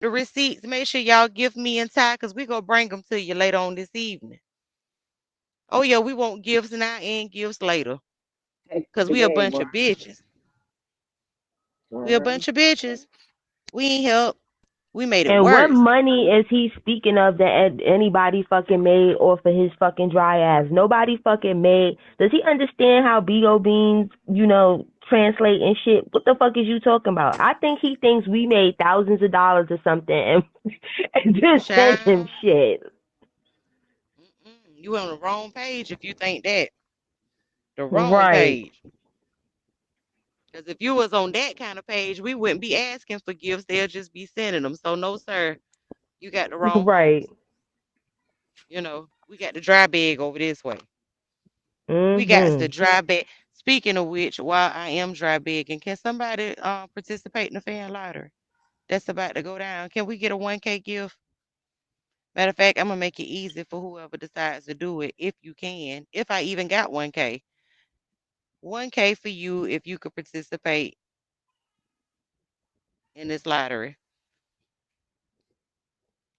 The receipts, make sure y'all give me and Ty, because we going to bring them to you later on this evening. Oh, yeah, we want gifts now and gifts later. Because we a Today, bunch boy. of bitches. We a bunch of bitches. We ain't help. We made it And what worse. money is he speaking of that anybody fucking made off of his fucking dry ass? Nobody fucking made. Does he understand how BO beans, translate and shit? What the fuck is you talking about? I think he thinks we made thousands of dollars or something and, and just sent him Child. shit. You on the wrong page if you think that. The wrong Right. page. Because if you was on that kind of page, we wouldn't be asking for gifts. They'll just be sending them. So no, sir, you got the wrong Right. folks. We got the dry bag over this way. We got the Mhm. dry bag. Speaking of which, while I am dry bagging, can somebody participate in the fan lottery that's about to go down? Can we get a 1K gift? Matter of fact, I'm gonna make it easy for whoever decides to do it, if you can. If I even got 1K, 1K for you if you could participate in this lottery.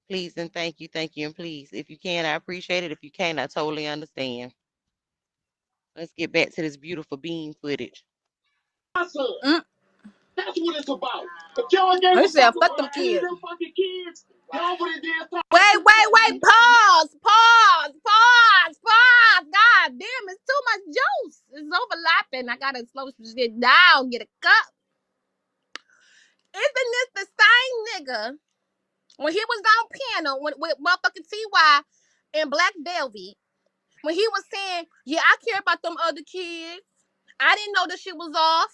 Please and thank you, and please. If you can, I appreciate it. If you can't, I totally understand. Let's get back to this beautiful bean footage. Mm. That's what it's about. If y'all gave a said, fuck them kids. Them fucking kids, y'all would have did something. Wait. Pause. Pause. Pause. Pause. God damn, it's too much juice. It's overlapping. I gotta slow some shit down. Get a cup. Isn't this the same nigga when he was on piano with motherfucking Ty and Black Velvet? When he was saying, yeah, I care about them other kids. I didn't know this shit was off.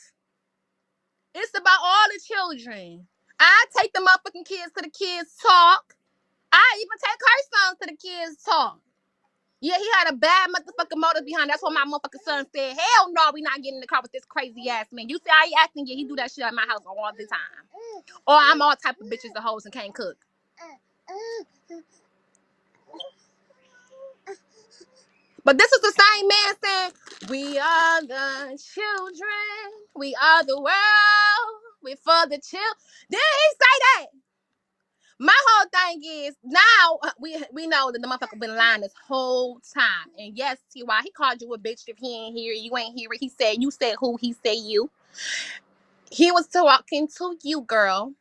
It's about all the children. I take the motherfucking kids to the kids talk. I even take her sons to the kids talk. Yeah, he had a bad motherfucking motive behind. That's what my motherfucking son said. Hell no, we not getting in the car with this crazy ass man. You see how he acting? Yeah, he do that shit at my house all the time. Or I'm all type of bitches and hoes and can't cook. But this is the same man saying, we are the children. We are the world. We for the children. Did he say that? My whole thing is now we know that the motherfucker been lying this whole time. And yes, T.Y., he called you a bitch if he ain't here. You ain't hear it. He said, you said who? He said you. He was talking to you, girl.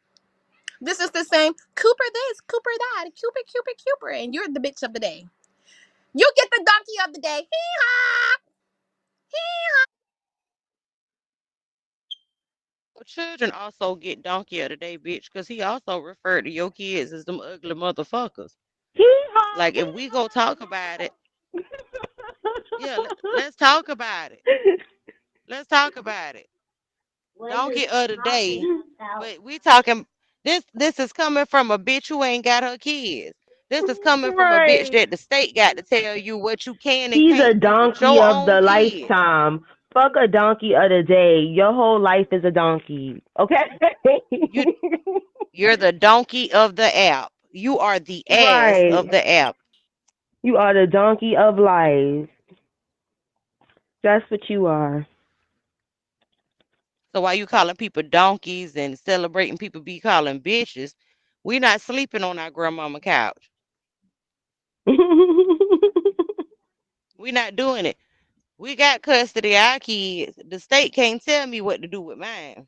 This is the same Cooper this, Cooper that, Cooper. And you're the bitch of the day. You get the donkey of the day. Hee-haw. Well, children also get donkey of the day, bitch, because he also referred to your kids as them ugly motherfuckers. Hee-haw, Like, if we go talk about it, yeah, let's talk about it. Let's talk about it. Donkey of the day. But we talking, this is coming from a bitch who ain't got her kids. This is coming from a bitch Right. that the state got to tell you what you can and He's a can't do with donkey your of own the kids. lifetime. Fuck a donkey of the day. Your whole life is a donkey. Okay? You you're the donkey of the app. You are the ass of Right. the app. You are the donkey of life. That's what you are. So why you calling people donkeys and celebrating people be calling bitches? We not sleeping on our grandmama couch. We not doing it. We got custody of our kids. The state can't tell me what to do with mine.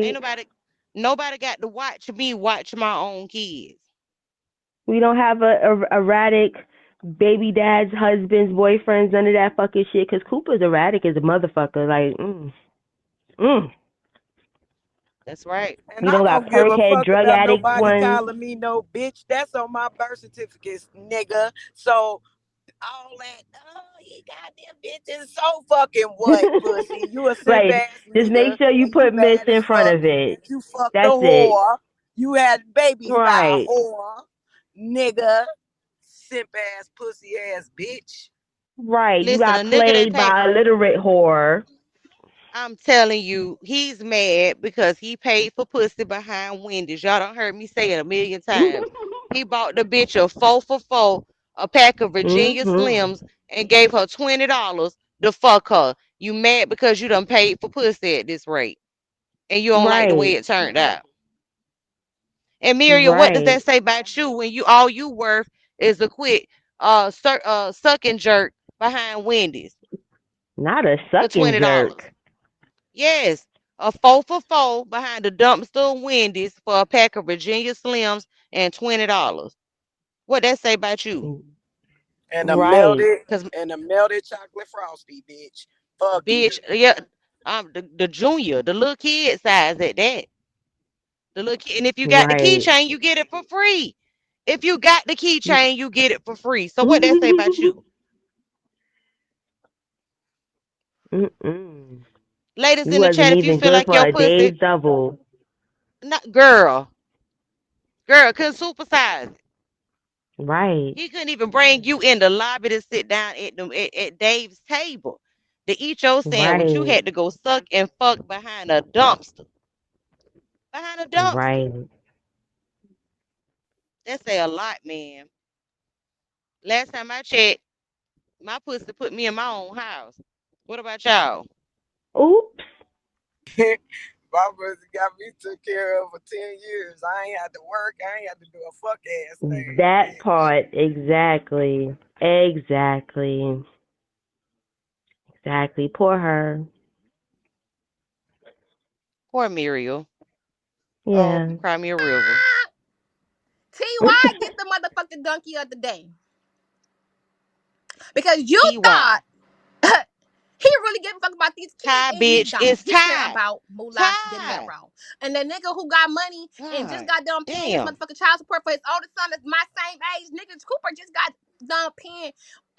Ain't Right. nobody got to watch me watch my own kids. We don't have a erratic baby dads, husbands, boyfriends, none of that fucking shit. Cause Cooper's erratic as a motherfucker. Like, mm. That's right. And You I don't got don't give perk a head, fuck drug about addict nobody ones. calling me no bitch. That's on my birth certificate, nigga. So all that, you goddamn bitch is so fucking what, pussy? You a simp Right. ass Just make nigga sure you and you put Miss bad as in front fuck of it. that you fucked a That's it. whore. You had babies by a Right. whore, nigga. Simp ass, pussy ass bitch. Right. You Listen, got a nigga that played can't. by a literate whore. I'm telling you, he's mad because he paid for pussy behind Wendy's. Y'all done heard me say it a million times. He bought the bitch a 4 for 4, a pack of Virginia Mhm. Slims, and gave her $20 to fuck her. You mad because you done paid for pussy at this rate, and you don't like the way Right. it turned out. And Miriam, what does Right. that say about you when you all you worth is a quick suck and jerk behind Wendy's Not a for sucking $20? jerk. Yes, a 4 for 4 behind the dumpster of Wendy's for a pack of Virginia Slims and $20. What that say about you? And a Right. melted Cause and a melted chocolate frosty, bitch. Fuck you. bitch, yeah, the junior, the little kid size at that. The little kid, and if you got the Right. keychain, you get it for free. If you got the keychain, you get it for free. So what that say about you? Mm-mm. Ladies You in the wasn't chat, if you even feel good like for your a pussy, day's double. not girl, couldn't supersize it. Right. He couldn't even bring you in the lobby to sit down at Dave's table to eat your sandwich. You Right. had to go suck and fuck behind a dumpster. Behind a dumpster. Right. That say a lot, man. Last time I checked, my pussy put me in my own house. What about y'all? Oops. My pussy got me took care of for 10 years. I ain't had to work. I ain't had to do a fuck ass thing, That bitch. part, exactly. Exactly. Exactly. Poor her. Poor Muriel. Oh, Yeah. cry me a river. TY get the motherfucking donkey of the day. Because you thought TY. he really gave a fuck about these kids, Ty, and he bitch, don't. it's He care Ty. about Moolah Ty. Dinero. And the nigga who got money and just God got done paying his damn. motherfucking child support for his oldest son is my same age. Niggas Cooper just got done paying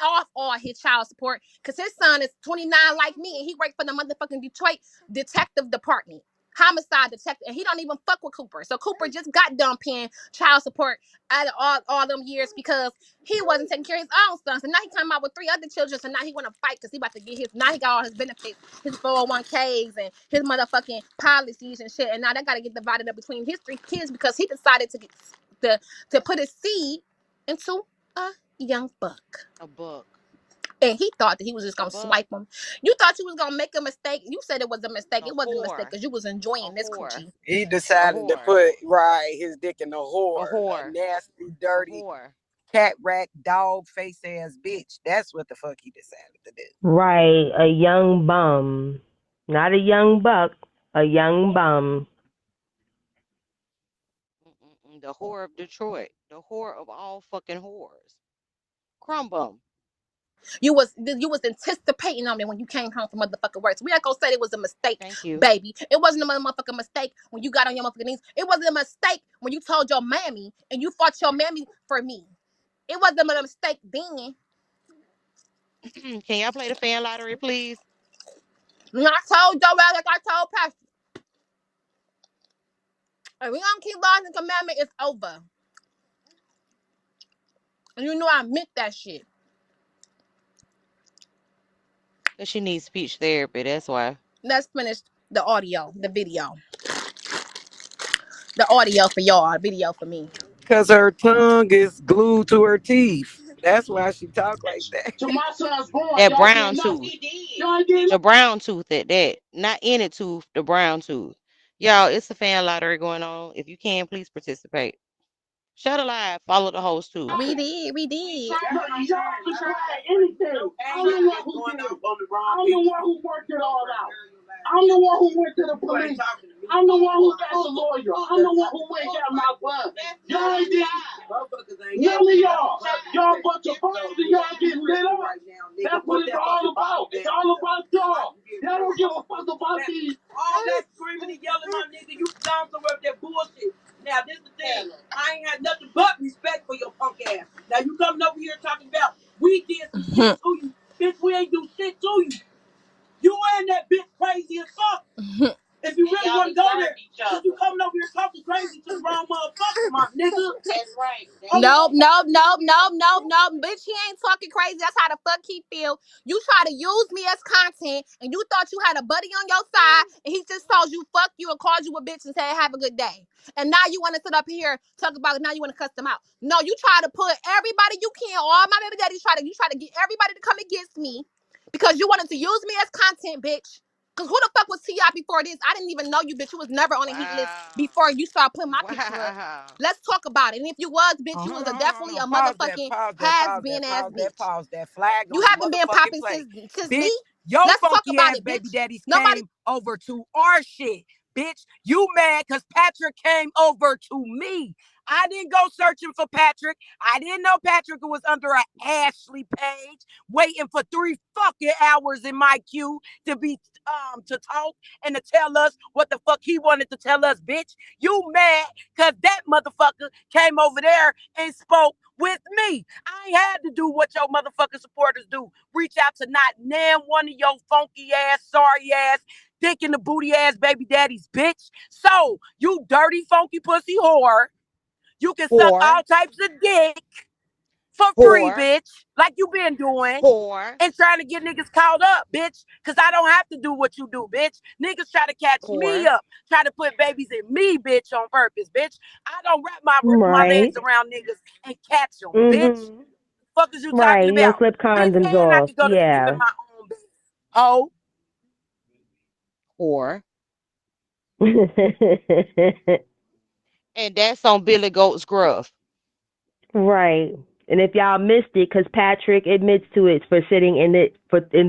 off all his child support because his son is 29 like me and he worked for the motherfucking Detroit Detective Department. Homicide detective, and he don't even fuck with Cooper. So Cooper just got done paying child support out of all them years because he wasn't taking care of his own son. So now he come out with three other children. So now he want to fight because he about to get his. Now he got all his benefits, his 401ks and his motherfucking policies and shit. And now they got to get divided up between his three kids because he decided to get the to put his seed into a young buck. A buck. And he thought that he was just A gonna buck. swipe him. You thought you was gonna make a mistake. You said it was a mistake. A It wasn't a mistake whore. because you was A enjoying this whore. coochie. He A decided to whore. put right his dick in a A whore, a whore. nasty, A dirty, whore. cat rack, dog face ass bitch. That's what the fuck he decided to do. Right. A young bum. Not a young buck. A young bum. Mm-mm-mm. The whore of Detroit. The whore of all fucking whores. Crumbum. You was anticipating on it when you came home from motherfucking work. So we not gonna say it was a mistake, Thank you. baby. It wasn't a motherfucking mistake when you got on your motherfucking knees. It wasn't a mistake when you told your mammy and you fought your mammy for me. It wasn't a mistake then. Can y'all play the fan lottery, please? And I told your ass like I told Pastor. If we don't keep laws and commandment, it's over. And you know I meant that shit. Because she needs speech therapy. That's why. Let's finish the audio, the video. The audio for y'all, video for me. Cause her tongue is glued to her teeth. That's why she talk like that. To my son's born, That y'all brown didn't know. tooth. He did. Y'all didn't The know. brown tooth at that. Not any tooth, the brown tooth. Y'all, it's a fan lottery going on. If you can, please participate. Shut alive. Follow the host too. We did, we did. Y'all can try anything. I'm the one who did it. I'm the one who worked it all out. I'm the one who went to the police. I'm the one who got the lawyer. I'm the one who went and got my blood. Y'all ain't did. None of y'all. Y'all bunch of bums and y'all get lit up. That's what it's all about. It's all about y'all. Y'all don't give a fuck about these. All that screaming and yelling, my nigga, you down somewhere with that bullshit. Now, this is the thing. I ain't had nothing but respect for your punk ass. Now, you coming over here talking about we did some shit to you. Bitch, we ain't do shit to you. You and that bitch crazy as fuck. If you really want to go there, cause you coming over here talking crazy to the wrong motherfucker, my nigga. That's right. Nope, nope, nope, nope, nope, nope. Bitch, he ain't talking crazy. That's how the fuck he feel. You try to use me as content, and you thought you had a buddy on your side, and he just told you fuck you and called you a bitch and said have a good day. And now you want to sit up here talk about now you want to cuss them out. No, you try to put everybody you can. All my baby daddies try to get everybody to come against me because you wanted to use me as content, bitch. Cause who the fuck was Ti before this? I didn't even know you, bitch. You was never on a heat list Wow. before you started putting my picture up. Wow. Let's talk about it. And if you was, bitch, you was Hold definitely a on. Pause that, motherfucking pause that, has pause been that, ass pause that, bitch. pause that. Flag You on the haven't been motherfucking popping play. since me. Bitch, your Let's talk funky about ass it, baby bitch. daddies Nobody came over to our shit. Bitch, you mad because Patrick came over to me. I didn't go searching for Patrick. I didn't know Patrick was under an Ashley page, waiting for 3 fucking hours in my queue to be to talk and to tell us what the fuck he wanted to tell us, bitch. You mad because that motherfucker came over there and spoke with me. I ain't had to do what your motherfucking supporters do. Reach out to not name one of your funky ass, sorry ass, dick in the booty ass baby daddies, bitch. So, you dirty, funky pussy whore, you can suck Whore. all types of dick for free, Whore. bitch, like you been doing Whore. and trying to get niggas caught up, bitch. Cause I don't have to do what you do, bitch. Niggas try to catch me Whore. up, try to put babies in me, bitch, on purpose, bitch. I don't wrap my Right. legs around niggas and catch them, bitch. Mhm. Fuck is you talking Right. You don't about, slip bitch? condoms And I off. could go to sleep in Yeah. my own bed. Ho, Whore. And that's on Billy Goat's Gruff. Right. And if y'all missed it, because Patrick admits to it for sitting in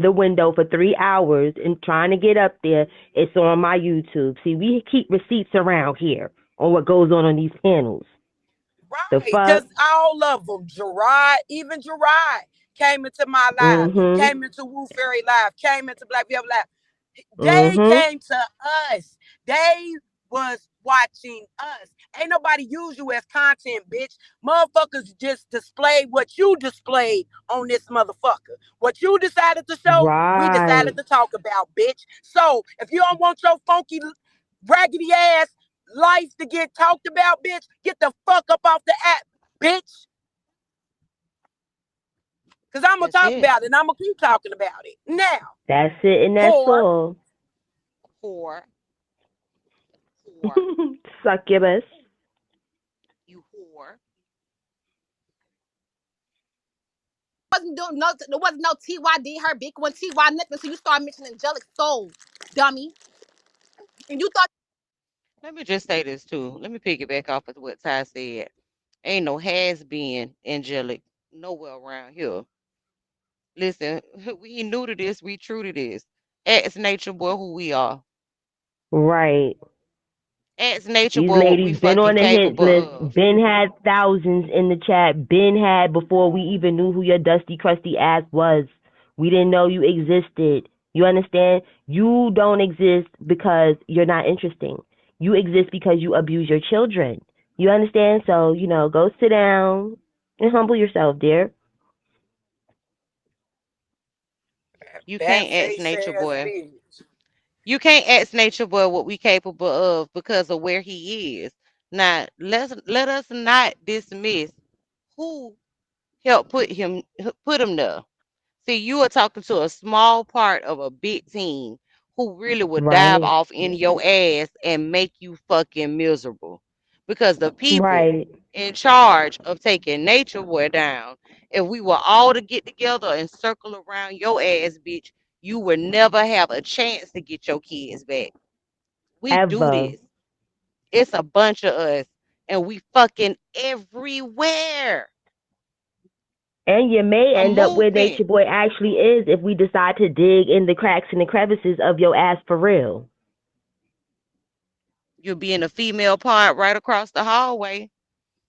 the window for 3 hours and trying to get up there, it's on my YouTube. See, we keep receipts around here on what goes on these panels. The right? fuck. Just all of them. Gerard, even Gerard came into my life, Mhm. came into Woo Fairy Life, came into Black Veil Life. They Mhm. came to us. They was watching us. Ain't nobody use you as content, bitch. Motherfuckers just displayed what you displayed on this motherfucker. What you decided to show, we Right. decided to talk about, bitch. So if you don't want your funky, raggedy ass life to get talked about, bitch, get the fuck up off the app, bitch. Cause I'm gonna That's talk it. about it and I'm gonna keep talking about it. Now, That's it, and that's whore, all. Whore. Whore. Succubus. You whore. wasn't doing no. There wasn't no Ty did her big one. Ty nothing. So you start mentioning angelic soul, dummy. And you thought Let me just say this too. Let me piggyback off of what Ty said. Ain't no has been angelic nowhere around here. Listen, we ain't new to this. We true to this. Ask Nature Boy who we are. Right. Ask Nature These Boy what we ladies been fucking on the hits capable list, of. been had thousands in the chat, been had before we even knew who your dusty, crusty ass was. We didn't know you existed. You understand? You don't exist because you're not interesting. You exist because you abuse your children. You understand? So, go sit down and humble yourself, dear. You that can't ask face Nature ass Boy. bitch. You can't ask Nature Boy what we capable of because of where he is. Now, let us not dismiss who helped put him there. See, you are talking to a small part of a big team who really would dive Right. off in your ass and make you fucking miserable. Because the people Right. in charge of taking Nature Boy down, if we were all to get together and circle around your ass, bitch, you would never have a chance to get your kids back. We do Ever. this. It's a bunch of us, and we fucking everywhere. And you may A end up where movement. Nature Boy actually is if we decide to dig in the cracks and the crevices of your ass for real. You'll be in a female pod right across the hallway.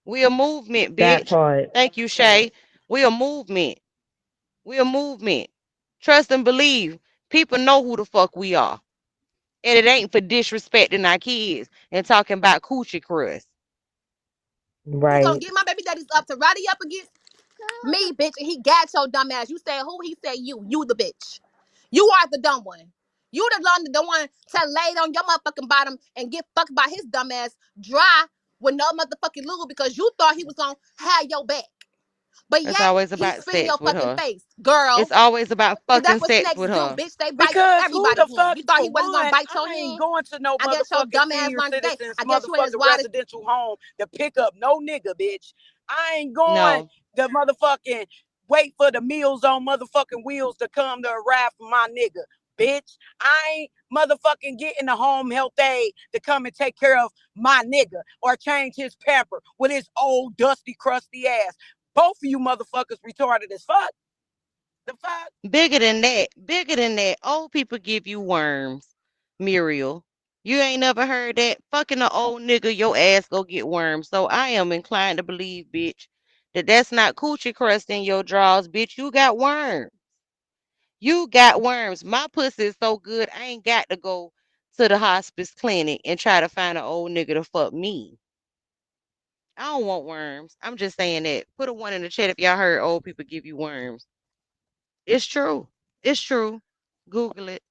We a movement, That bitch. part. Thank you, Shay. We a movement. We a movement. Trust and believe. People know who the fuck we are. And it ain't for disrespecting our kids and talking about coochie crust. he's gonna Right. get my baby daddies up to rowdy up against me, bitch. And he got your dumb ass. You said who? He said you. You the bitch. You are the dumb one. You the one to lay on your motherfucking bottom and get fucked by his dumb ass dry with no motherfucking lube because you thought he was gonna have your back. But It's yet always he's about spitting your sex with fucking her. face, girl. It's always about Cause that's fucking what sex snakes with do, her. bitch. They bite Because who everybody the hen. fuck, You thought he for wasn't gonna one, bite your I ain't hen? going to no I guess your motherfucking dumb ass senior learned today. citizens I guess you ain't as motherfucking wide as residential home to pick up no nigga, bitch. I ain't going No. to motherfucking wait for the meals on motherfucking wheels to come to arrive for my nigga. bitch. I ain't motherfucking getting the home health aide to come and take care of my nigga or change his pamper with his old dusty crusty ass. Both of you motherfuckers retarded as fuck. The fuck? Bigger than that, old people give you worms, Muriel. You ain't never heard that? Fucking an old nigga, your ass go get worms. So I am inclined to believe, bitch, that that's not coochie crust in your drawers, bitch. You got worms. You got worms. My pussy is so good, I ain't got to go to the hospice clinic and try to find an old nigga to fuck me. I don't want worms. I'm just saying that. Put a one in the chat if y'all heard old people give you worms. It's true. It's true. Google it.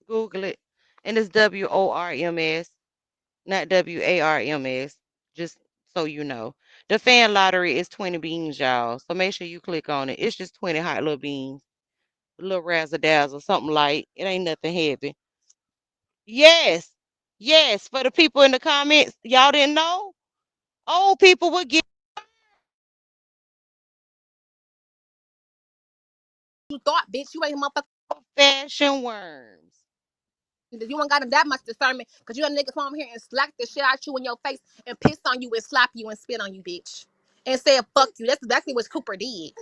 Google it. And it's WORMS, not WARMS. Just so you know. The fan lottery is 20 beans, y'all. So make sure you click on it. It's just 20 hot little beans. A little razzle dazzle, something light. It ain't nothing heavy. Yes. Yes. For the people in the comments, y'all didn't know? Old people would get You thought, bitch, you ain't motherfucker. fashion worms. You ain't got that much discernment because you a nigga come here and slack the shit out you in your face and piss on you and slap you and spit on you, bitch. And say fuck you. That's exactly what Cooper did.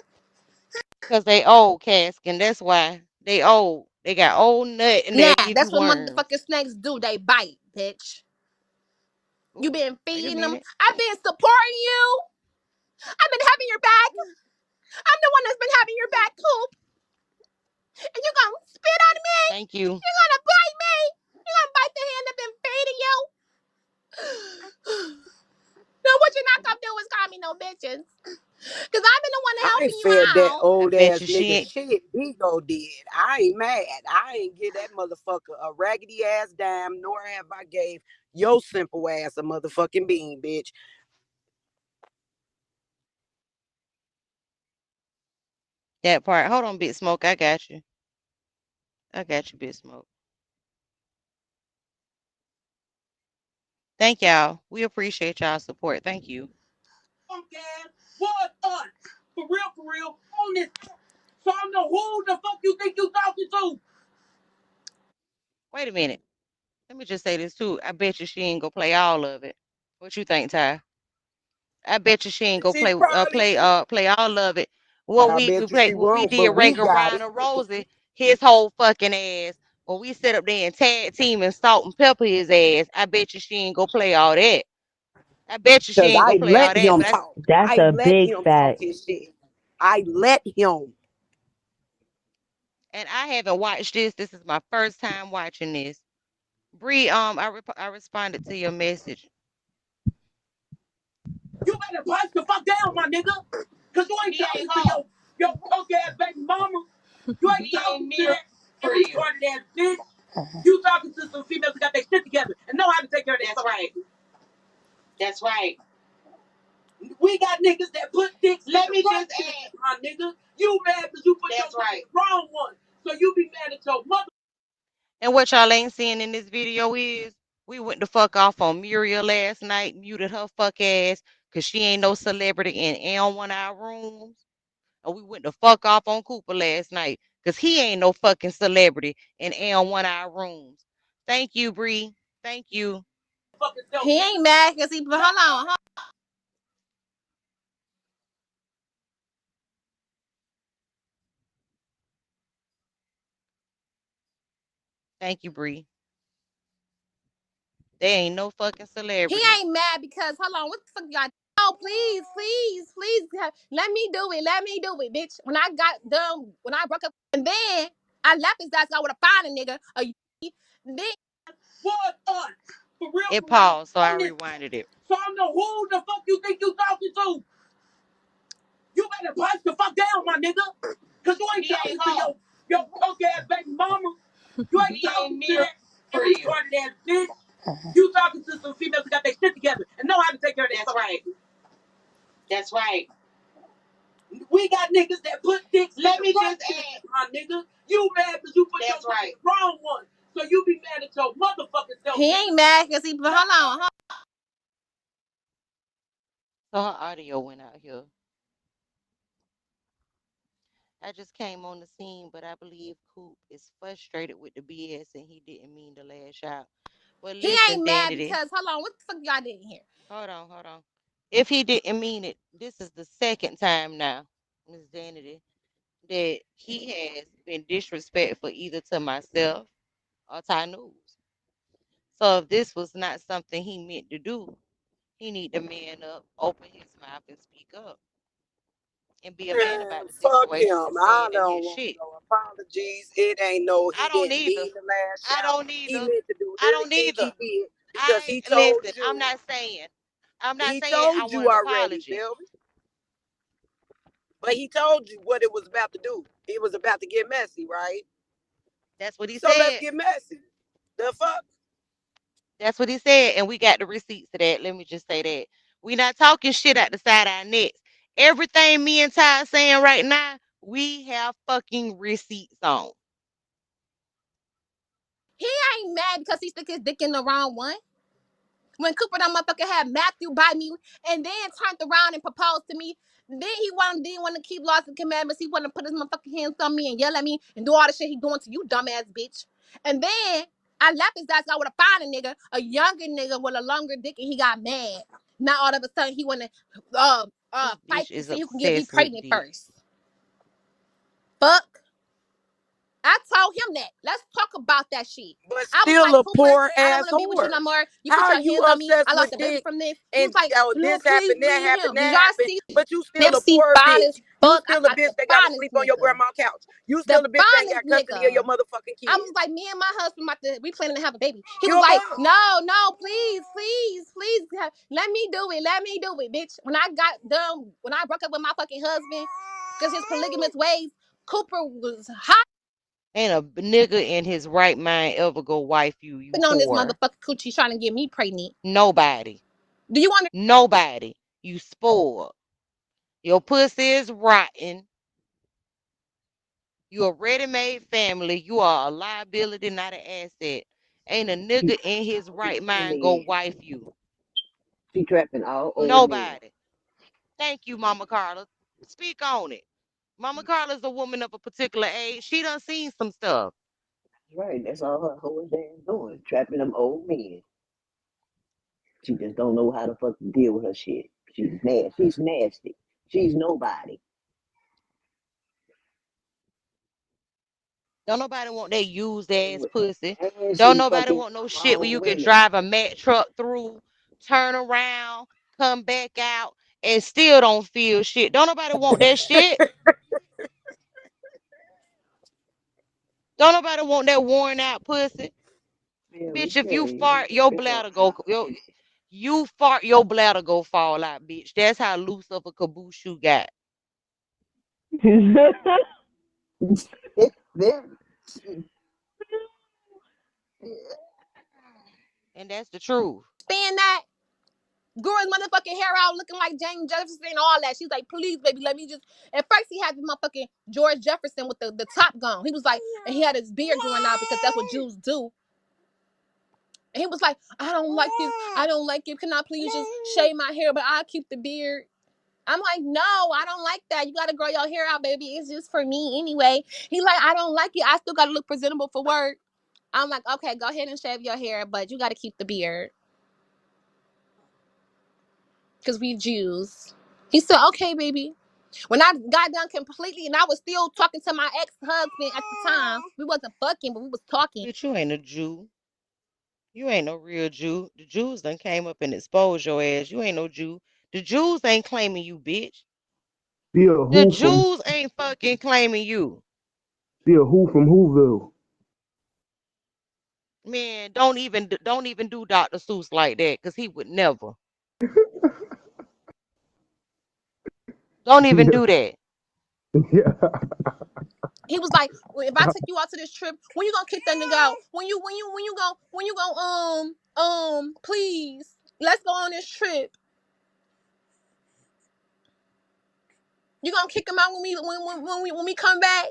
Because they old, Caskin. That's why. They old. They got old nut and Nah, they'll give you that's what worms. motherfucking snakes do. They bite, bitch. You Ooh, been wait a feeding them. minute. I've been supporting you. I've been having your back. I'm the one that's been having your back, Coop. And you gonna spit on me? Thank you. You gonna bite me? You gonna bite the hand that been feeding you? Now what you're not gonna do is call me no bitches. Cause I've been the one I ain't helping you fed that out. I old bet ass you she nigga ain't. shit. Bigo did. I ain't mad. I ain't give that motherfucker a raggedy ass dime, nor have I gave your simple ass a motherfucking bean, bitch. That part. Hold on, Big Smoke. I got you. I got you, Big Smoke. Thank y'all. We appreciate y'all support. Thank you. Punk ass was us. For real, on this. So I know who the fuck you think you talking to. Wait a minute. Let me just say this too. I bet you she ain't gonna play all of it. What you think, Ty? I bet you she ain't gonna She probably play all of it. What I we bet you play she what we won't, did but we rank got around it. a Rosie, his whole fucking ass. When we set up there and tag team and salt and pepper his ass, I bet you she ain't gonna play all that. I bet you she Cause ain't gonna I play let all that. him But I talk. That's I a let big him talk fact. his shit. I let him. and I haven't watched this. This is my first time watching this. Bree, I responded to your message. You better pipe the fuck down, my nigga. Cause you ain't talking to your punk ass baby mama. You ain't talking to that retarded ass bitch. You talking to some females that got their shit together and know how to take care of that. That's right. That's right. We got niggas that put dicks. Let me just add, my nigga. You mad because you put that's your right. Wrong one. So you be mad at your mother. And what y'all ain't seeing in this video is we went the fuck off on Muriel last night, muted her fuck ass, cause she ain't no celebrity and on one of our rooms. And we went the fuck off on Cooper last night, cause he ain't no fucking celebrity and on one of our rooms. Thank you, Bree. Thank you. He ain't mad because he. Hold on. Thank you, Bree. They ain't no fucking He celebrity. ain't mad because hold on. What the fuck y'all? Oh, please, please, please. Let me do it. Let me do it, bitch. When I got done, when I broke up, and then I left his ass, I would have found a nigga. Then Was us. It For real. paused, so I On this. rewinded it. So I know who the fuck you think you talking to. You better pipe the fuck down, my nigga. Cause you ain't talking to your punk ass baby mama. You ain't talking to that retarded ass bitch. You talking to some females that got their shit together and know how to take care of that. That's right. That's right. We got niggas that put dicks. Let me just add, my nigga. You mad because you put that's your right. Wrong one. So you be mad at your motherfucking self. he ain't mad because he. Hold on. So her audio went out here. I just came on the scene, but I believe Coop is frustrated with the BS and he didn't mean to lash out. Well, He listen, ain't mad Danity. because hold on, what the fuck y'all didn't hear? Hold on, hold on. If he didn't mean it, this is the second time now, Miss Danity, that he has been disrespectful either to myself or Ty News. So if this was not something he meant to do, he need to man up, open his mouth, and speak up, and be a man about Man, the fuck situation him. and I stand don't against want shit. no apologies. It ain't no, I he don't didn't either. mean to lash I out. don't He either. meant to do I don't everything he either. did because I he ain't told listen. I'm you, not saying. I'm not he saying I told want you an already, apology. Bill. But he told you what it was about to do. It was about to get messy, right? That's what he So let's said. get messy. The fuck? That's what he said, and we got the receipts of that. Let me just say that we not talking shit at the side of our necks. Everything me and Ty are saying right now, we have fucking receipts on. He ain't mad because he stuck his dick in the wrong one. When Cooper that motherfucker had Matthew by me and then turned around and proposed to me, then he didn't want to keep laws and commandments. He wanted to put his motherfucking hands on me and yell at me and do all the shit he doing to you, dumbass bitch. And then I left his ass out with a finer nigga, a younger nigga with a longer dick, and he got mad. Now all of a sudden he wanna This fight bitch to is see who can get me obsessed with pregnant dick. first. Fuck. I told him that. Let's talk about that shit. But I was still like, a Cooper, poor I don't ass want to be with you whore. no more. You How put are your you hands on me. obsessed I with lost a baby dick from this. He was and like, oh, Lord, this please happened, that leave happened, him. Did that y'all happened, see but you still a MC poor fine as bitch. You fuck? I still a got the bitch that gotta finest sleep on your nigga. grandma's couch. You The still a bitch that ain't finest got custody of your nigga. motherfucking I was kids. like, me and my husband we planning to have a baby. He You was a like, bum. no, no, please, please, please, let me do it. Let me do it, bitch. When I got done, when I broke up with my fucking husband, because his polygamous ways, Cooper was hot Ain't a nigga in his right mind ever go wife you, you on this whore. motherfucking coochie trying to get me pregnant. Nobody. Do you want Nobody. You spoiled. Your pussy is rotten. You a ready-made family. You are a liability, not an asset. Ain't a nigga in his right mind go Man, wife you. she trapping all old men. Nobody. Thank you, Mama Carla. Speak on it. Mama Carla's a woman of a particular age. She done seen some stuff. That's right. That's all her whole damn doing. Trapping them old men. She just don't know how to fucking deal with her shit. She's nasty. She's nasty. She's nobody. Don't nobody want that used ass And, pussy. and Don't she nobody fucking want no shit where grown you can women. drive a Mack truck through, turn around, come back out, and still don't feel shit. Don't nobody want that shit. Don't nobody want that worn out pussy. Yeah, we Bitch, if tell you you, fart, your it's all bladder go you fart, your bladder go fall out, bitch. That's how loose of a caboose you got. right. Them- And that's the truth. stand that? Grew his motherfucking hair out looking like James Jefferson and all that. She's like, please, baby, let me just. At first, he had the motherfucking George Jefferson with the top gone. He was like, and he had his beard growing out because that's what Jews do. And he was like, I don't like this. I don't like it. Can I please just shave my hair, but I'll keep the beard? I'm like, no, I don't like that. You gotta grow your hair out, baby. It's just for me anyway. He like, I don't like it. I still gotta look presentable for work. I'm like, okay, go ahead and shave your hair, but you gotta keep the beard. Because we Jews. He said, okay, baby. When I got done completely and I was still talking to my ex-husband at the time, we wasn't fucking, but we was talking. Bitch, you ain't a Jew. You ain't no real Jew. The Jews done came up and exposed your ass. You ain't no Jew. The Jews ain't claiming you, bitch. See a The who from Jews ain't fucking claiming you. see a who from Whoville. Man, don't even do Dr. Seuss like that, cause he would never. Don't even Yeah, do that. yeah. He was like, well, if I take you out to this trip, when you gonna kick that nigga out? When you please, let's go on this trip. You gonna kick him out when we come back?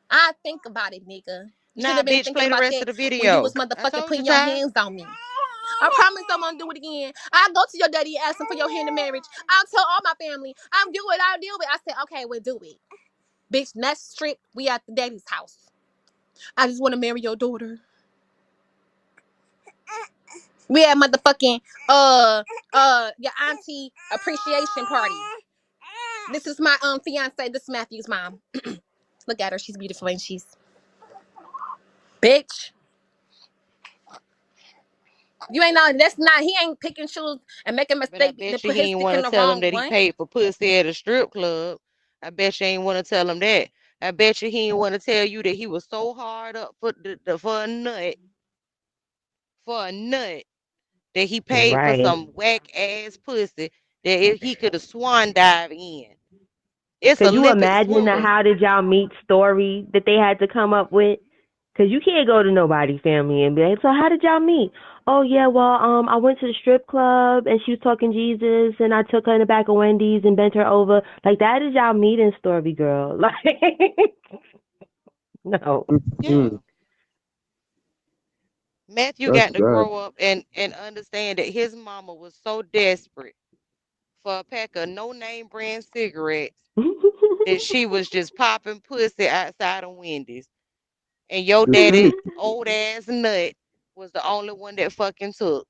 I think about it, nigga. You should Nah, have been bitch, thinking play the about rest that of the when you was video. I motherfucking told you, putting your Ty. hands on me. I promise I won't do it again. I'll go to your daddy and ask him for your hand in marriage. I'll tell all my family. I'll do it. I'll do it. I said, okay, we'll do it. Bitch, next trip, we at the daddy's house. I just want to marry your daughter. We had motherfucking your auntie appreciation party. This is my fiance. This is Matthew's mom. Look at her. She's beautiful, and she's bitch. You ain't know that's not. He ain't picking shoes and make a But I mistake to bet you put his he ain't stick want in to the tell him wrong that he one. paid for pussy at a strip club. I bet you ain't want to tell him that. I bet you he ain't want to tell you that he was so hard up for for a nut that he paid for Right. some whack ass pussy that he could have swan dive in. It's Could you Olympic imagine the swimmers. how did y'all meet story that they had to come up with? Cause you can't go to nobody's family and be like, so how did y'all meet? Oh yeah, well, I went to the strip club and she was talking Jesus and I took her in the back of Wendy's and bent her over. Like that is y'all meeting story, girl. Like no. Yeah. Mm-mm. Matthew That's got to sad. grow up and understand that his mama was so desperate for a pack of no name brand cigarettes that she was just popping pussy outside of Wendy's. And your Just daddy, saying. old ass nut, was the only one that fucking took.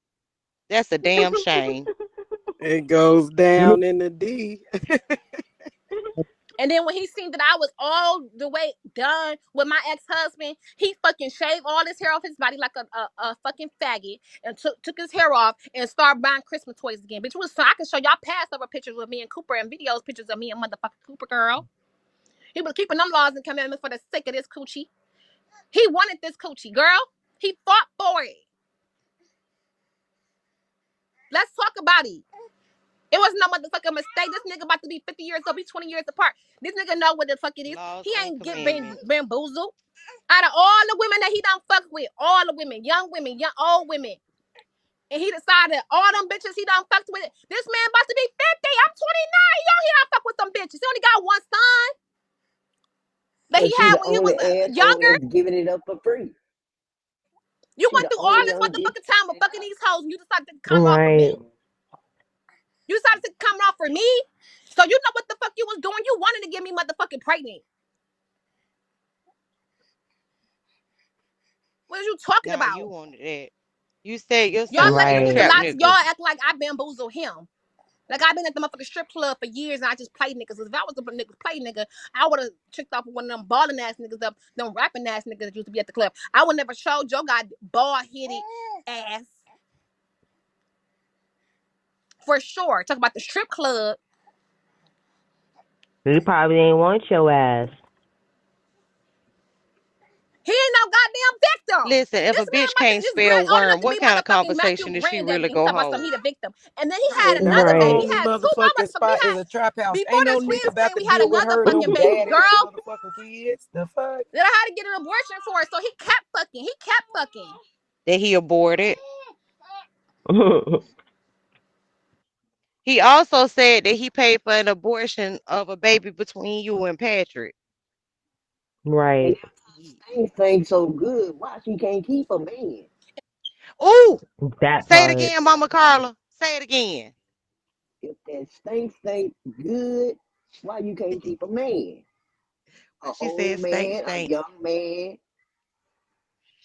That's a damn shame. It goes You know, down in the D. And then when he seen that I was all the way done with my ex-husband, he fucking shaved all his hair off his body like a fucking faggot and took his hair off and started buying Christmas toys again. Bitch, was so I can show y'all Passover pictures of me and Cooper and videos pictures of me and motherfucking Cooper girl. He was keeping them laws and commandments for the sake of this coochie. He wanted this coochie, girl. He fought for it. Let's talk about it. It was no motherfucking mistake. This nigga about to be 50 years old, be 20 years apart. This nigga know what the fuck it is. Laws He and ain't get commandments. bamboozled. Out of all the women that he done fuck with, all the women, young old women, and he decided all them bitches he done fucked with. This man about to be 50. I'm 29. He don't fuck with some bitches. He only got one son that So he she had the when he was only asshole younger. that's giving it up for free. You She went the through all only this young bitch. motherfucking time of fucking these hoes, and you decided to come off for Right. me. You decided to come off for me. So you know what the fuck you was doing. You wanted to get me motherfucking pregnant. What are you talking Now you about? wanted that. You said Y'all yourself let like the a nigga Right. trap lie to nigga. y'all act like I bamboozle him. Like I've been at the motherfucking strip club for years and I just play niggas. If I was a niggas play nigga, I would have tricked off with one of them balling ass niggas up, them rapping ass niggas that used to be at the club. I would never show Joe got bald headed ass for sure. Talk about the strip club. He probably ain't want your ass. He ain't no goddamn victim. Listen, if This a man bitch about to can't his spell grand old enough worm, to be what kind of motherfucking conversation Matthew did she really granddaddy. And he go talking about something hold? he the victim. And then he had And another the baby. Right. He only had two motherfucking motherfuckers. We spot is had a trap house. before Ain't no the nigga twins about came, to we had deal with another her and fucking them baby bad ass girl motherfucking kids. The fuck? that I had to get an abortion for. So he kept fucking. He kept fucking. That he aborted. He also said that he paid for an abortion of a baby between you and Patrick. And Right. if the thing so good, why she can't keep a man? Ooh, That say it part. again, Mama Carla. Say it again. If that stink good, why you can't keep a man? A What she said, old stank, man, a stank. young man.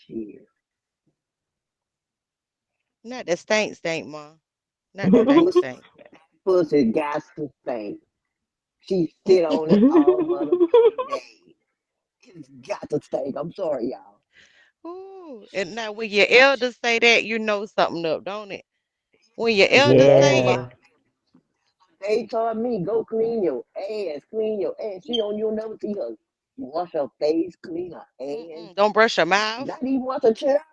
Shit. Not the stank, stank, Mom. Not the That stank, pussy, stank. pussy got to stink. She sit on it all motherfucking day. It's got to stink. I'm sorry, y'all. Ooh, and now when your elders say that, you know something up, don't it? When your elders That's say what my it, Yeah. they taught me. Go clean your ass. Clean your ass. You'll never see her wash her face, clean her ass. don't brush your mouth. Not even wash her chair.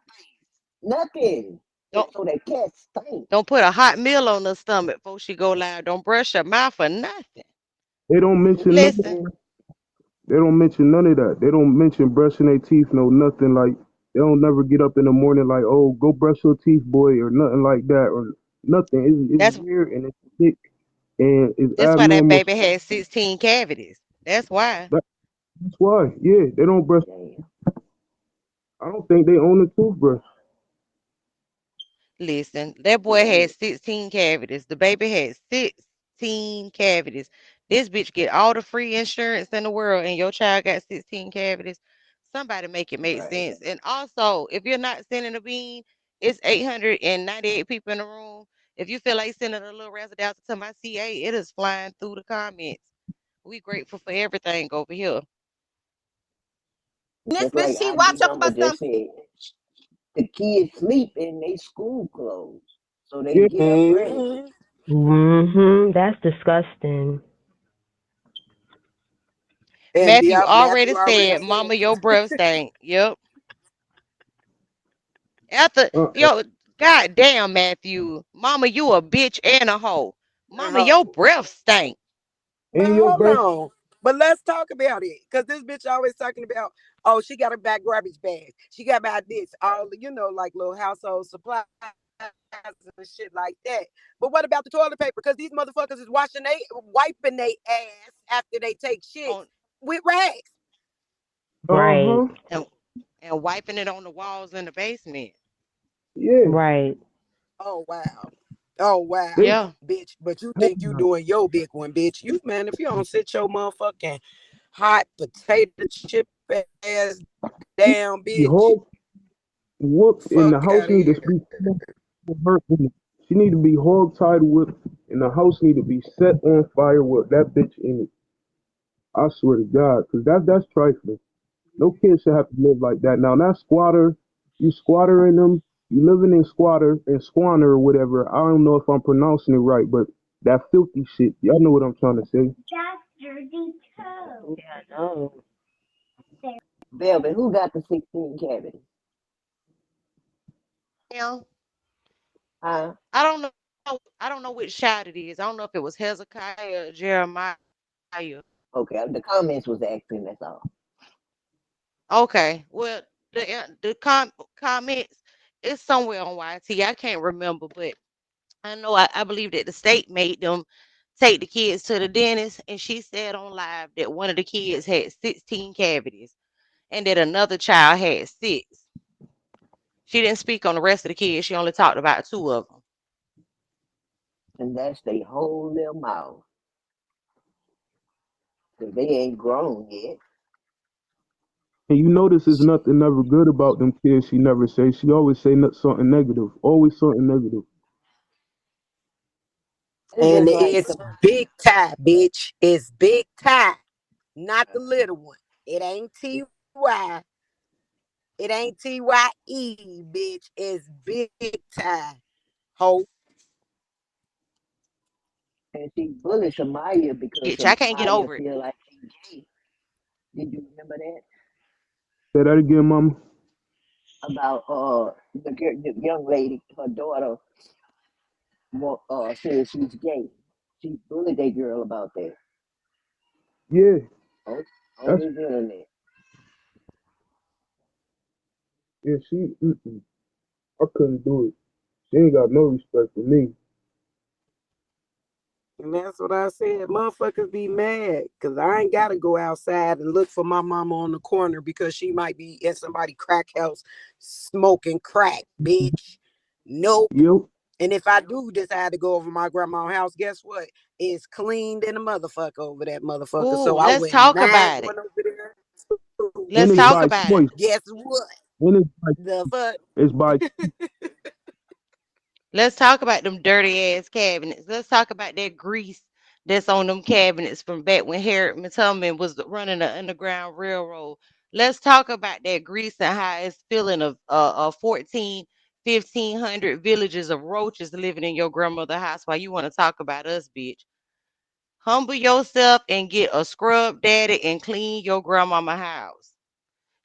Nothing. Don't So that cat stink. don't put a hot meal on her stomach before she go live. Don't brush her mouth or nothing. they don't mention none of Listen, that. They don't mention none of that. They don't mention brushing their teeth, no nothing like they don't never get up in the morning like, oh, go brush your teeth, boy, or nothing like that, or nothing. It's that's weird and it's sick and it's that's why that abnormal. baby had 16 cavities. That's why. That's why. Yeah, they don't brush. Damn. I don't think they own a toothbrush. Listen, that boy had 16 cavities. The baby had 16 cavities. This bitch get all the free insurance in the world, and your child got 16 cavities. Somebody make it make Right. sense. And also, if you're not sending a bean, it's 898 people in the room. If you feel like sending a little razzle to my CA, it is flying through the comments. We grateful for everything over here. Just This like she ID watch talk number about just something. said, the kids sleep in their school clothes, so they Yeah, get up early. Mm-hmm. That's disgusting. And Matthew yeah, already Matthew already said, said, "Mama, your breath stink." Yep. After uh, yo, goddamn Matthew, Mama, you a bitch and a hoe. Mama, your oh. breath stink. But and your hold breath. on. But let's talk about it. Because this bitch always talking about, oh, she got a back garbage bag. She got about this, all, like little household supplies and shit like that. But what about the toilet paper? Because these motherfuckers is wiping their ass after they take shits On with rags. Right. Uh-huh. and, and wiping it on the walls in the basement. Yeah. Right. Oh, wow. Oh, wow. They Yeah. Bitch, but you think you doing your big one, bitch. You, man, if you don't sit your motherfucking hot potato chip ass down, be bitch, hog whooped and fuck the out house of need to here. be hurt. She need to be hog tied with and the house need to be set on fire with that bitch in it. I swear to God, because that's trifling. No kid should have to live like that. Now that squatter, you squatter in them, you living in squatter and squanner or whatever. I don't know if I'm pronouncing it right, but that filthy shit. Y'all know what I'm trying to say. Yeah, no. Velvet, who got the 16 cavities? Yeah. Huh? I don't know. I don't know which child it is. I don't know if it was Hezekiah or Jeremiah. Okay, the comments was asking, that's all. Okay. Well, the comments is somewhere on YT. I can't remember, but I know I believe that the state made them take the kids to the dentist, and she said on live that one of the kids had 16 cavities and that another child had six. She didn't speak on the rest of the kids. She only talked about two of them. And that's they whole little mouth. Because they ain't grown yet. And you notice there's nothing ever good about them kids. She never say. She always say something negative. Always something negative. It's And just like it's somebody, big tie, bitch. It's big tie, not the little one. It ain't TY. It ain't TYE, bitch. It's big tie. Ho. and she bullied Shamaya because Bitch, I can't get Shamaya over it. feel like she gay. Did you remember that? Say that again, mama. About the young lady, her daughter says she's gay. She bullied that girl about that Yeah, on, on that's this internet. yeah. She, I couldn't do it. She ain't got no respect for me. And that's what I said. Motherfuckers be mad because I ain't got to go outside and look for my mama on the corner because she might be in somebody crack house smoking crack, bitch. Nope. Yo, And if I do decide to go over my grandma's house, guess what? It's cleaned in a motherfucker over that motherfucker. Ooh, So I let's wouldn't talk mind about it. going over there too, and Let's it's talk by bitch. about it. choice. Guess what? And The fuck? it's by Let's talk about them dirty ass cabinets. Let's talk about that grease that's on them cabinets from back when Harriet Tubman was running the Underground Railroad. Let's talk about that grease and how it's filling of 14, 1,500 villages of roaches living in your grandmother's house while you want to talk about us, bitch. Humble yourself and get a scrub daddy and clean your grandmama house.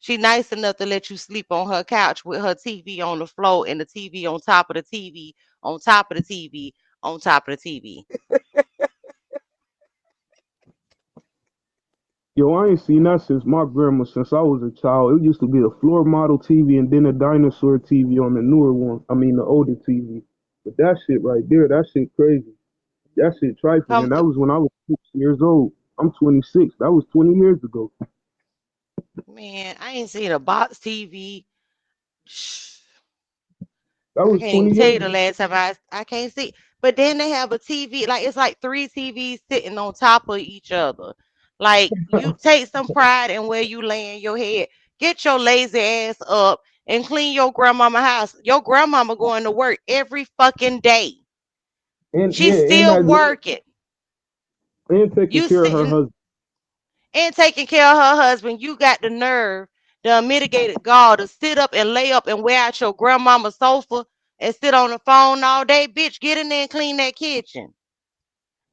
She nice enough to let you sleep on her couch with her TV on the floor and the TV on top of the TV, on top of the TV, on top of the TV. yo. I ain't seen that since my grandma since I was a child. It used to be a floor model TV and then a dinosaur TV on the newer one. I mean the older TV. But that shit right there, that shit crazy. That shit trifling. And Come, that was when I was 6 years old. I'm 26. That was 20 years ago. man, I ain't seen a box TV. Shh, That I was can't even 20 tell years you the ago. last time I can't see. But then they have a TV, like it's like three TVs sitting on top of each other. Like you take some pride in where you laying your head. Get your lazy ass up and clean your grandmama house. Your grandmama going to work every fucking day. And She's yeah, still working. and taking You care of her sitting husband. and taking care of her husband. You got the nerve, the unmitigated gall to sit up and lay up and wear out your grandmama's sofa and sit on the phone all day. Bitch, get in there and clean that kitchen.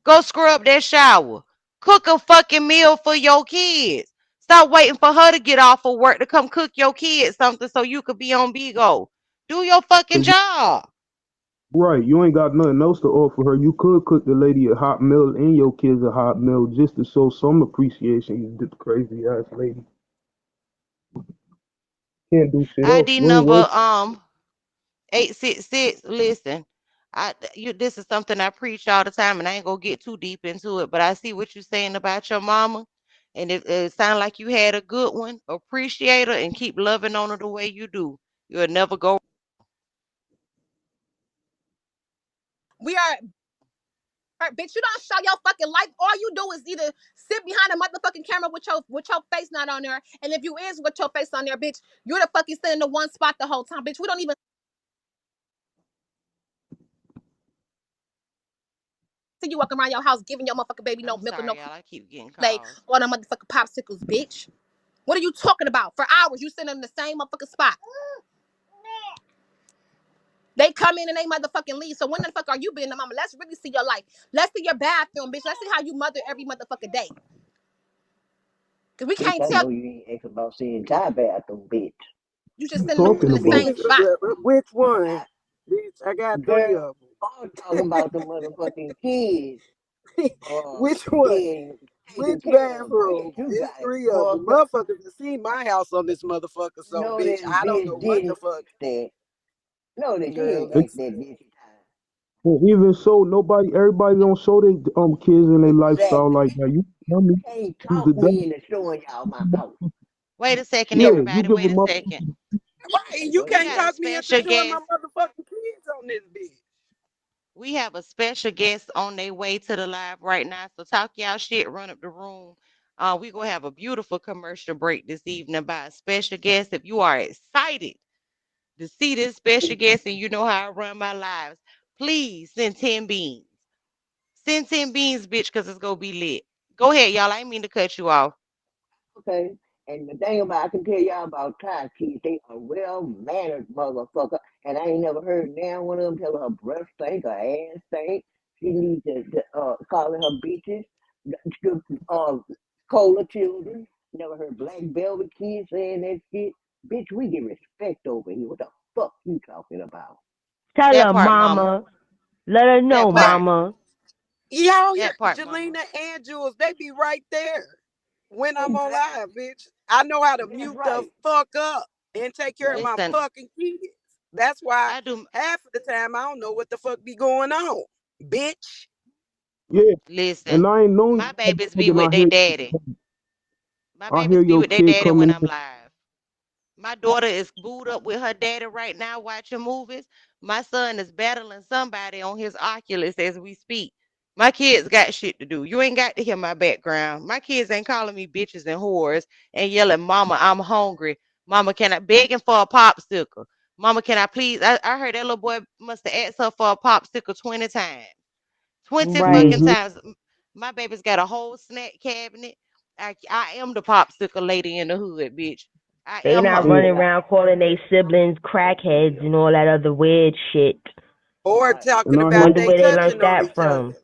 Go scrub that shower. Cook a fucking meal for your kids. Stop waiting for her to get off of work to come cook your kids something so you could be on Bigo. Do your fucking job. Right, you ain't got nothing else to offer her. You could cook the lady a hot meal and your kids a hot meal just to show some appreciation. You did crazy ass lady. Can't do shit else. ID You ain't number work. 866. Listen, this is something I preach all the time, and I ain't gonna get too deep into it. But I see what you're saying about your mama, and it sounds like you had a good one. Appreciate her and keep loving on her the way you do. You'll never go. We are, bitch. You don't show your fucking life. All you do is either sit behind a motherfucking camera with your face not on there, and if you is with your face on there, bitch, you're the fucking sitting in the one spot the whole time, bitch. We don't even see you walking around your house giving your motherfucking baby no I'm milk or no sorry, y'all. I keep getting play calls. or no motherfucking popsicles, bitch. What are you talking about? For hours, you sitting in the same motherfucking spot. They come in and they motherfucking leave. So when the fuck are you being the mama? Let's really see your life. Let's see your bathroom, bitch. Let's see how you mother every motherfucking day. Cause we Bitch, can't I tell know you ain't asking about seeing Ty bathroom, bitch. you just You sitting talking in the about? same Bitch, spot. Which one? I, Bitch, I got three girl, of I'm talking about the motherfucking kids. them. Which one? Being Which taken care of, bathroom? bitch. You It's got it three of them. fucked up. Motherfuckers have seen my house on this motherfucker, so No, bitch, this I don't know bitch what the didn't fuck. ask that. No, that she Girl, ain't asked listen. that bitch time. And even so, everybody don't show their kids and their lifestyle Exactly. like that. You tell me, You can't use talk the me into showing y'all my house. Wait a second, yeah, you everybody. give Wait them a up. second. Right, Okay, you go We can't got ahead. a talk me into special showing my guest. motherfucking kids on this bitch. We have a special guest on their way to the live right now. So talk y'all shit, run up the room. We gonna have a beautiful commercial break this evening by a special guest. If you are excited to see this special guest and you know how I run my lives, please send 10 beans. Send 10 beans, bitch, because it's gonna be lit. Go ahead, y'all. I ain't mean to cut you off. Okay. And the thing about I can tell y'all about Thai kids, they are well mannered motherfucker. And I ain't never heard now one of them tell her breath stink, her ass stink. She needs to calling her bitches, uh, cola children. Never heard black velvet kids saying that shit. Bitch, we get respect over here. What the fuck you talking about? Tell That her, part, mama. mama. Let her That know, part. mama. Y'all hear That part, mama. Jelena and Jules, they be right there when I'm on Exactly. live, bitch. I know how to That's mute the right. fuck up and take care of That's my Listen, fucking kids. That's why I do. half of the time I don't know what the fuck be going on, bitch. Yeah, and Listen, I ain't known my you. babies be with their daddy. My I hear babies be your with their kid daddy when coming I'm in. live. My daughter is booed up with her daddy right now watching movies. My son is battling somebody on his Oculus as we speak. My kids got shit to do. You ain't got to hear my background. My kids ain't calling me bitches and whores and yelling, Mama, I'm hungry. Mama, can I begging for a popsicle? Mama, can I please? I heard that little boy must have asked her for a popsicle 20 times. 20 fucking Right. Hmm. times. My baby's got a whole snack cabinet. I am the popsicle lady in the hood, bitch. I They am not her. Yeah, running around calling their siblings crackheads and all that other weird shit. Or Right. talking and I hear about Wonder they where they learned touching on that each other. from.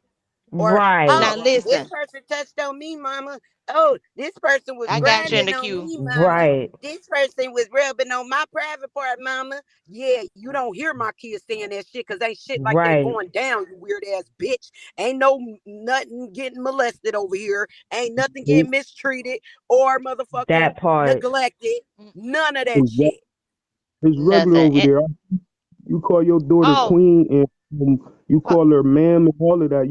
Or, Right. Now oh, this listen, person touched on me, mama. Oh, this person was I got you in grinding the on queue. me, mama. Right. This person was rubbing on my private part, mama. Yeah, you don't hear my kids saying that shit because ain't shit like that Right. going down, you weird ass bitch. Ain't no nothing getting molested over here. Ain't nothing getting mistreated or motherfucking That part. neglected. Mm, None of that it's, shit. it's regular nothing. over there. You call your daughter Oh, queen and you what? call her ma'am and all of that.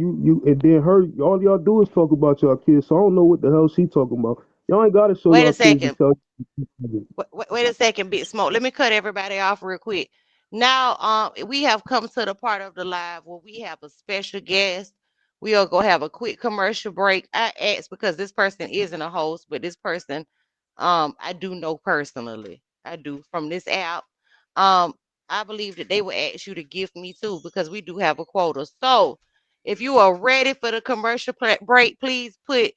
And then her all y'all do is talk about y'all kids. So I don't know what the hell she talking about. Y'all ain't gotta show Wait a y'all kids to second. tell you. Wait a second, Big Smoke. Let me cut everybody off real quick. Now, we have come to the part of the live where we have a special guest. We are gonna have a quick commercial break. I asked because this person isn't a host, but this person, I do know personally. I do from this app. Um, I believe that they will ask you to gift me too because we do have a quota. So, if you are ready for the commercial break, please put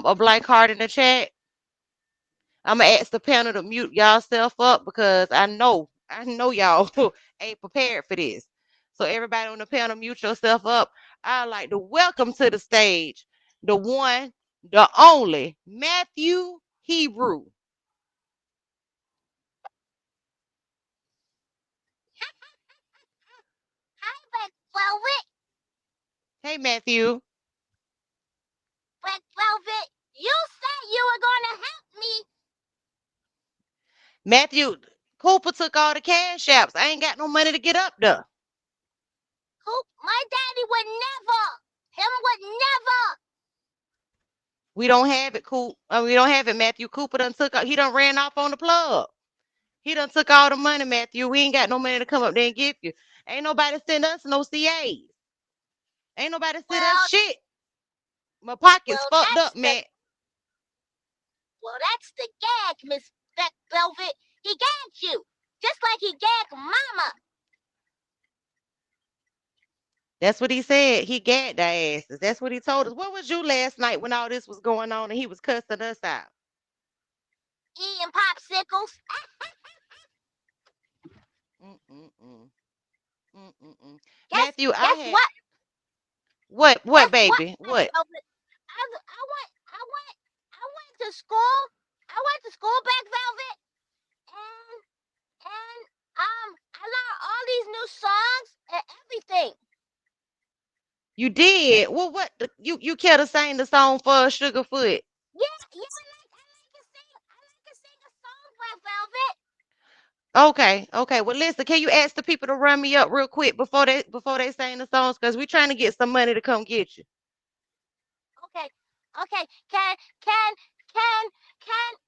a blank heart in the chat. I'm gonna ask the panel to mute y'all self up because I know y'all ain't prepared for this. So everybody on the panel, mute yourself up. I'd like to welcome to the stage the one, the only Matthew Hebrew. Hi, Red Velvet. Hey Matthew. Red Velvet, you said you were going to help me. Matthew, Cooper took all the cash apps. I ain't got no money to get up there. Coop, my daddy would never. Him would never. We don't have it, Coop. We don't have it, Matthew. Cooper done he done ran off on the plug. He done took all the money, Matthew. We ain't got no money to come up there and give you. Ain't nobody send us no CAs. Ain't nobody send us Well, shit. My pocket's well, fucked that's up, the man. that's the gag, Miss Red Velvet. He gagged you, just like he gagged Mama. That's what he said. He gagged our asses. That's what he told us. Where was you last night when all this was going on and he was cussing us out? Eating popsicles. Mm-mm-mm. Mm-mm-mm. Guess Matthew, I guess had what? what, Guess what, baby? Red What? Velvet? I went to school. I went to school, Black Velvet, and I learned all these new songs and everything. You did? Well, what? You care to sing the song for us, Sugarfoot? Yeah, yeah, I like to sing a song, Black Velvet. Okay, okay. Well, listen, can you ask the people to run me up real quick before they sing the songs? Because we're trying to get some money to come get you. Okay, okay. Can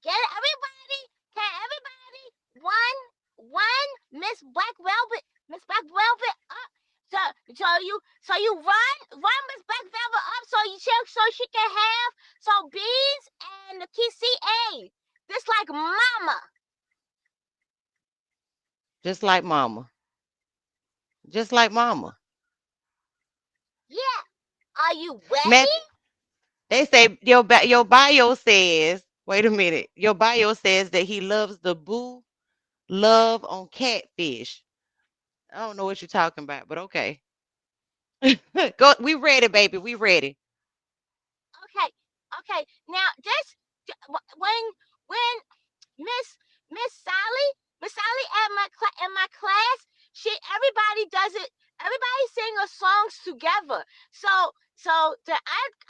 get everybody? Can everybody? One, Miss Black Velvet up. So you run Miss Black Velvet up so she can have so beans and the KCA. Just like Mama. Just like mama. Just like mama. Yeah. Are you ready? Matt, they say your bio says, wait a minute. Your bio says that he loves the boo love on catfish. I don't know what you're talking about, but okay. Go, we ready, baby. We ready. Okay, okay. Now this when Miss Miss Sally in my class, everybody does it. Everybody sing a songs together. So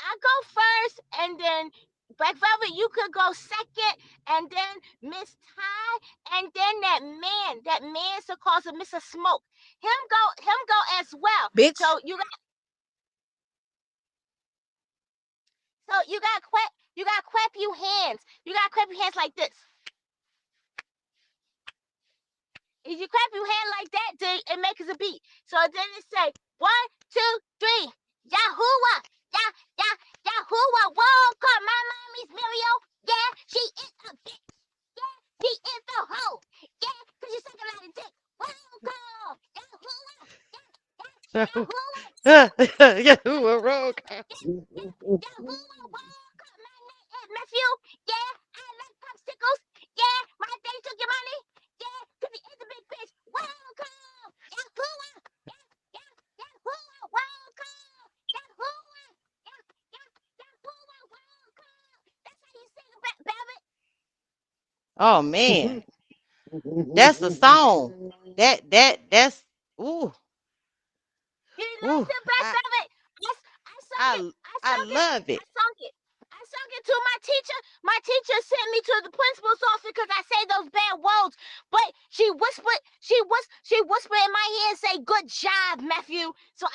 I go first, and then Black Velvet, you could go second, and then Miss Ty, and then that man so calls a Mr. Smoke. Him go as well. Bitch. So you got clap your hands. You got clap your hands like this. If you clap your hand like that, then it makes a beat. So then it say 1, 2, 3, Yahuwah, Yahuwah. Whoa, call my mommy's Mario. Yeah, she is a bitch. Yeah, she is a hoe. Yeah, cause you suck a lot of dick. Whoa, call Yahuwah, Yahuwah, Yeah, who a roll call. Yahuwah. Whoa, call my name is Matthew. Yeah, I like popsicles. Yeah, my daddy took your money. Yeah, cause he is a big bitch. Welcome, Yahuwah. Yahuwah, welcome. Yahuwah. Yahuwah, welcome. That's how you sing about Babbitt. Oh man, that's the song. That's ooh You ooh. liked it, Black I Babbitt? I sung it. I I I sung it. love I it. sung it. I sung it to my teacher. My teacher sent me to the principal's office because I say those bad words. But she whispered in my ear and say, "Good job, Matthew." So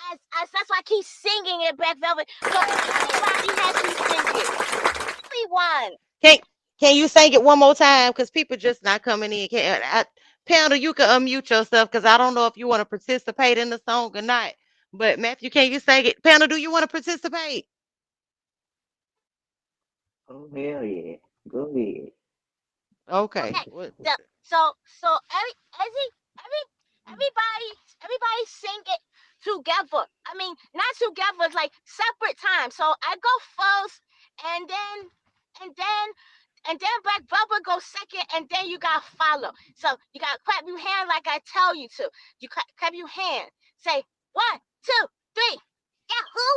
that's why I keep singing it, Black Velvet. So everybody has to sing it. Everyone. Can can you sing it one more time? Because people just not coming in. Panda, you can unmute yourself because I don't know if you want to participate in the song or not. But Matthew, can you sing it? Panda, do you want to participate? Oh hell yeah. Go ahead. Okay. Okay, so every everybody everybody sing it together. I mean, not together, it's like separate times. So I go first, and then and then Black Bubba goes second, and then you gotta follow. So you gotta clap your hand like I tell you to. You clap your hand. Say 1, 2, 3. Yahoo!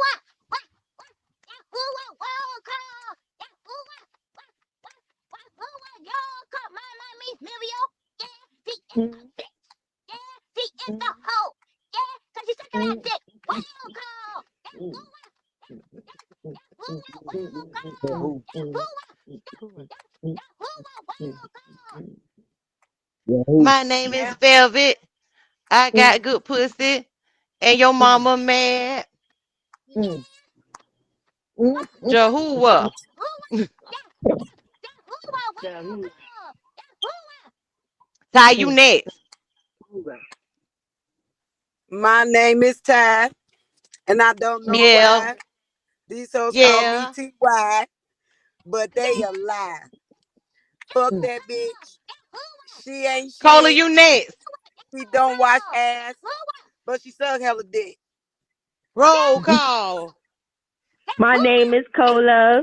Yahoo! World call! Yahoo! Y'all caught my mommy Mario. Yeah, she is a bitch. Yeah, she is the hoe. Yeah, cause she's sucking that dick. Wild call. Wild call. Yahoo. Who- Wild call. Yahoo. My name is Yeah. Velvet. I got good pussy. And your mama mad. Jehovah. Yahoo. Ty, you next. My name is Ty, and I don't know Yeah. why. These hoes call me Yeah. TY, but they a lie. Fuck that bitch. She ain't Cola, shit. you next. She don't wash ass, but she suck hella dick. Roll call. My name is Cola,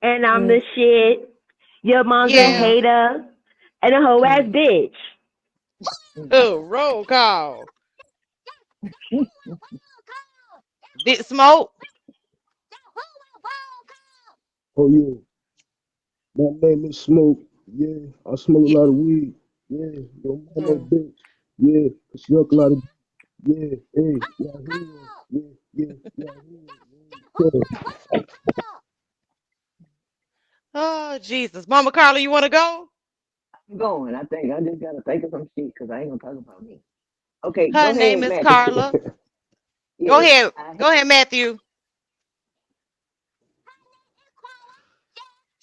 and I'm the shit. Your mom's a Yeah. hater and a hoe ass bitch. Oh, roll call. Big Smoke. Oh yeah. My name is Smoke. Yeah. I smoke a Yeah. lot of weed. Yeah. Your mama Mm. bitch. Yeah. I smoke a lot of. Yeah. Hey. Yahoo. Yeah. Yeah. Yahoo. Yeah. Oh, Jesus. Mama Carla, you want to go? I'm going. I think I just gotta think of some shit because I ain't gonna talk about me. Okay, Her go name ahead, is Matthew. Carla. Go Yeah. ahead. I Go ahead, Matthew.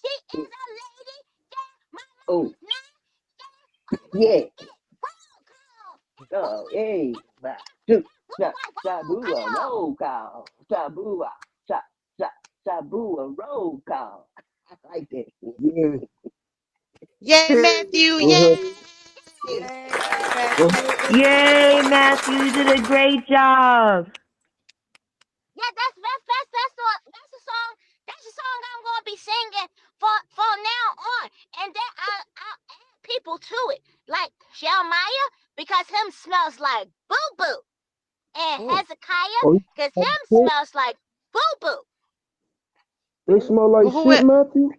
She is a lady. Yeah, my oh mama's name. yeah. Roll call. Oh hey. Bye. Shoot. Roll Sabu a call. roll call. Sabu a sa sa Sabu a roll call. I like that shit. Yeah. Yay, Matthew. Go ahead. Yay. Yay, Go ahead. Matthew. Yay, Matthew, you did a great job. Yeah, that's the song. That's the song I'm gonna be singing for now on. And then I'll add people to it, like Shelmaya, because him smells like boo boo, and Oh, Hezekiah, Oh, because you him smell like shit? smells like boo boo. They smell like who shit, it? Matthew?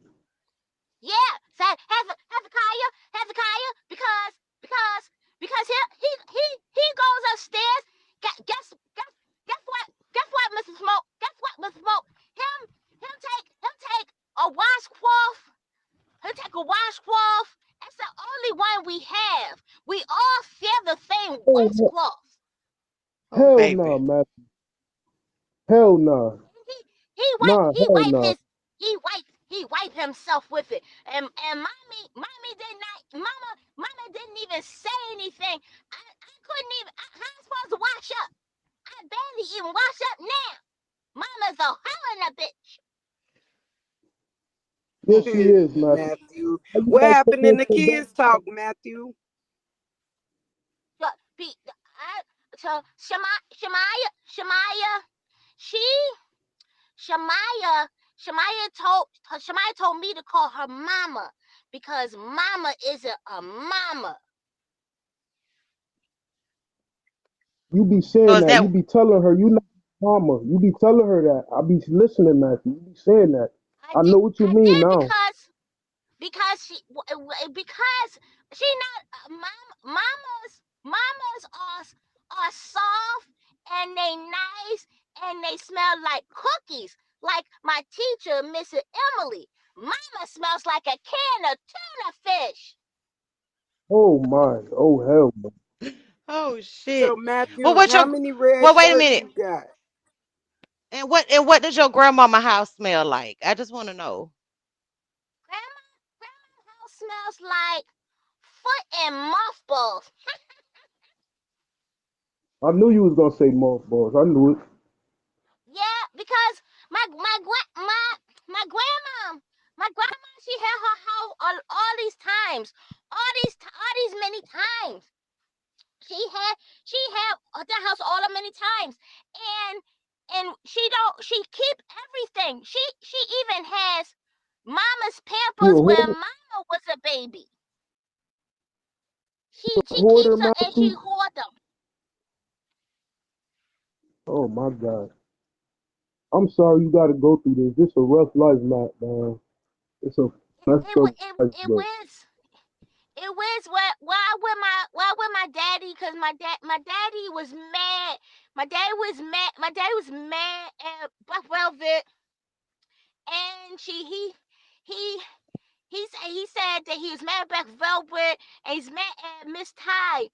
Yeah, said Hezekiah, because because he goes upstairs. Guess what? Guess what, Mr. Smoke? Guess what, Mr. Smoke? Him take a washcloth. He'll take a washcloth. That's the only one we have. We all share the same Oh, washcloth. Oh, hell no, baby. Matthew. Hell no. Nah, He hell wipe no. his he wipe himself with it. And mommy did not mama didn't even say anything. I couldn't even how am I supposed to wash up? I barely even wash up now. Mama's a hoe and a bitch. Yes, she is, Matthew. Matthew. How you What gonna put happened in that the shit back? kids talk, Matthew? So, so Shemaya, she Shemaya told me to call her mama because mama isn't a mama. You be So saying is that. that You be telling her you not mama. You be telling her that. I be listening, Matthew. You be saying that. I know what you I mean did now. because because she not mamas are soft and they nice and they smell like cookies like my teacher Mrs. Emily. Mama smells like a can of tuna fish. Oh my. Oh hell no. oh So, shit. Well Matthew, what how your many red well wait a shirts minute. you got? And what does your grandmama house smell like? I just want to know. Grandma house smells like put in mothballs. I knew you was gonna say mothballs. I knew it. Yeah, because my grandma, she had her house all these times, all these many times. She had the house all the many times, and she keep everything. She even has mama's You pampers a when hoarder, mama was a baby. She hoarder, keeps them and she Matthew? hoard them. Oh my God. I'm sorry you gotta go through this. This a rough life, Matt, man. It's a messed It up wa- it life, it but was it was why with my daddy, because my daddy was mad. My daddy was mad at Black Velvet, and he he said that he was mad at Black Velvet, and he's mad at Miss Ty.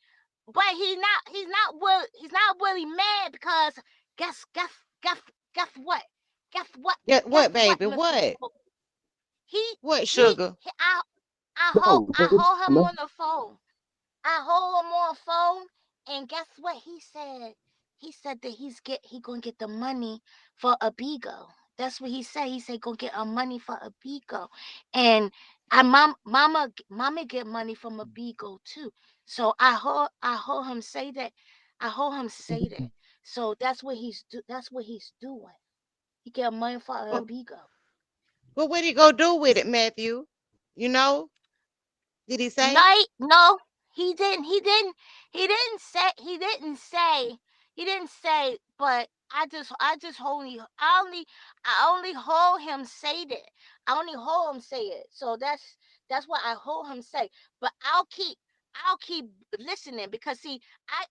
But he's not really mad, because guess guess guess what? Guess what? Yeah, Guess what, what, baby? Mr. What? He What, he, sugar? he I I hold no, I take your hold time, him man. on the phone. I hold him on the phone, and guess what he said? He said that he gonna get the money for a bigo. That's what he said. He said gonna get a money for a bigo, and mama get money from a bigo too. So I heard him say that. I heard him say that. So that's what he's doing. He get money for a Well, bigo. well, what he go do with it, Matthew? You know? Did he say? No, he didn't. He didn't. He didn't say. He didn't say. He didn't say. But I only hold him say that. I only hold him say it. So that's what I hold him say. But I'll keep listening, because see, I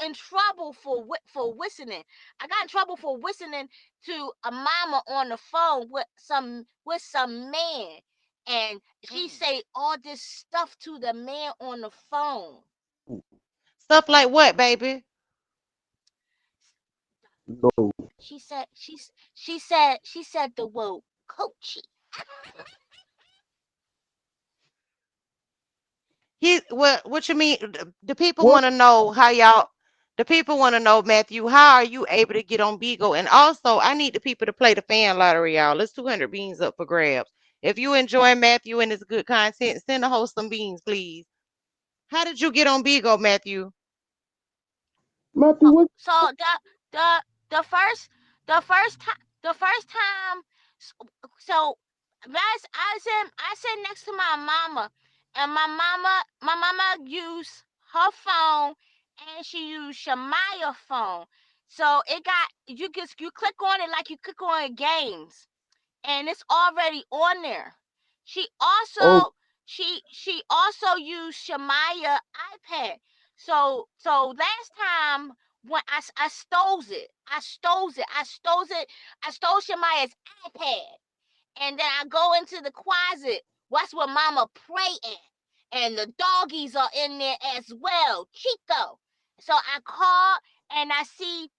got in trouble for listening. I got in trouble for listening to a mama on the phone with some man, and she say all this stuff to the man on the phone. Stuff like what, baby? No. She said the word coochie. What you mean? The people What? want to know how y'all. The people want to know, Matthew, how are you able to get on Beagle? And also, I need the people to play the fan lottery, y'all. It's 200 beans up for grabs. If you enjoy Matthew and his good content, send the host some beans, please. How did you get on Beagle, Matthew? Matthew, So what? so the first the first time the first time so I sit next to my mama, and my mama used her phone, and she used Shemaiah phone. So it got you click on it like you click on games, and it's already on there. She Oh, also she also used Shemaiah iPad. So last time when I stole it, I stole Shemaiah's iPad, and then I go into the closet. That's where Mama pray at, and the doggies are in there as well, Chico. So I call, and I see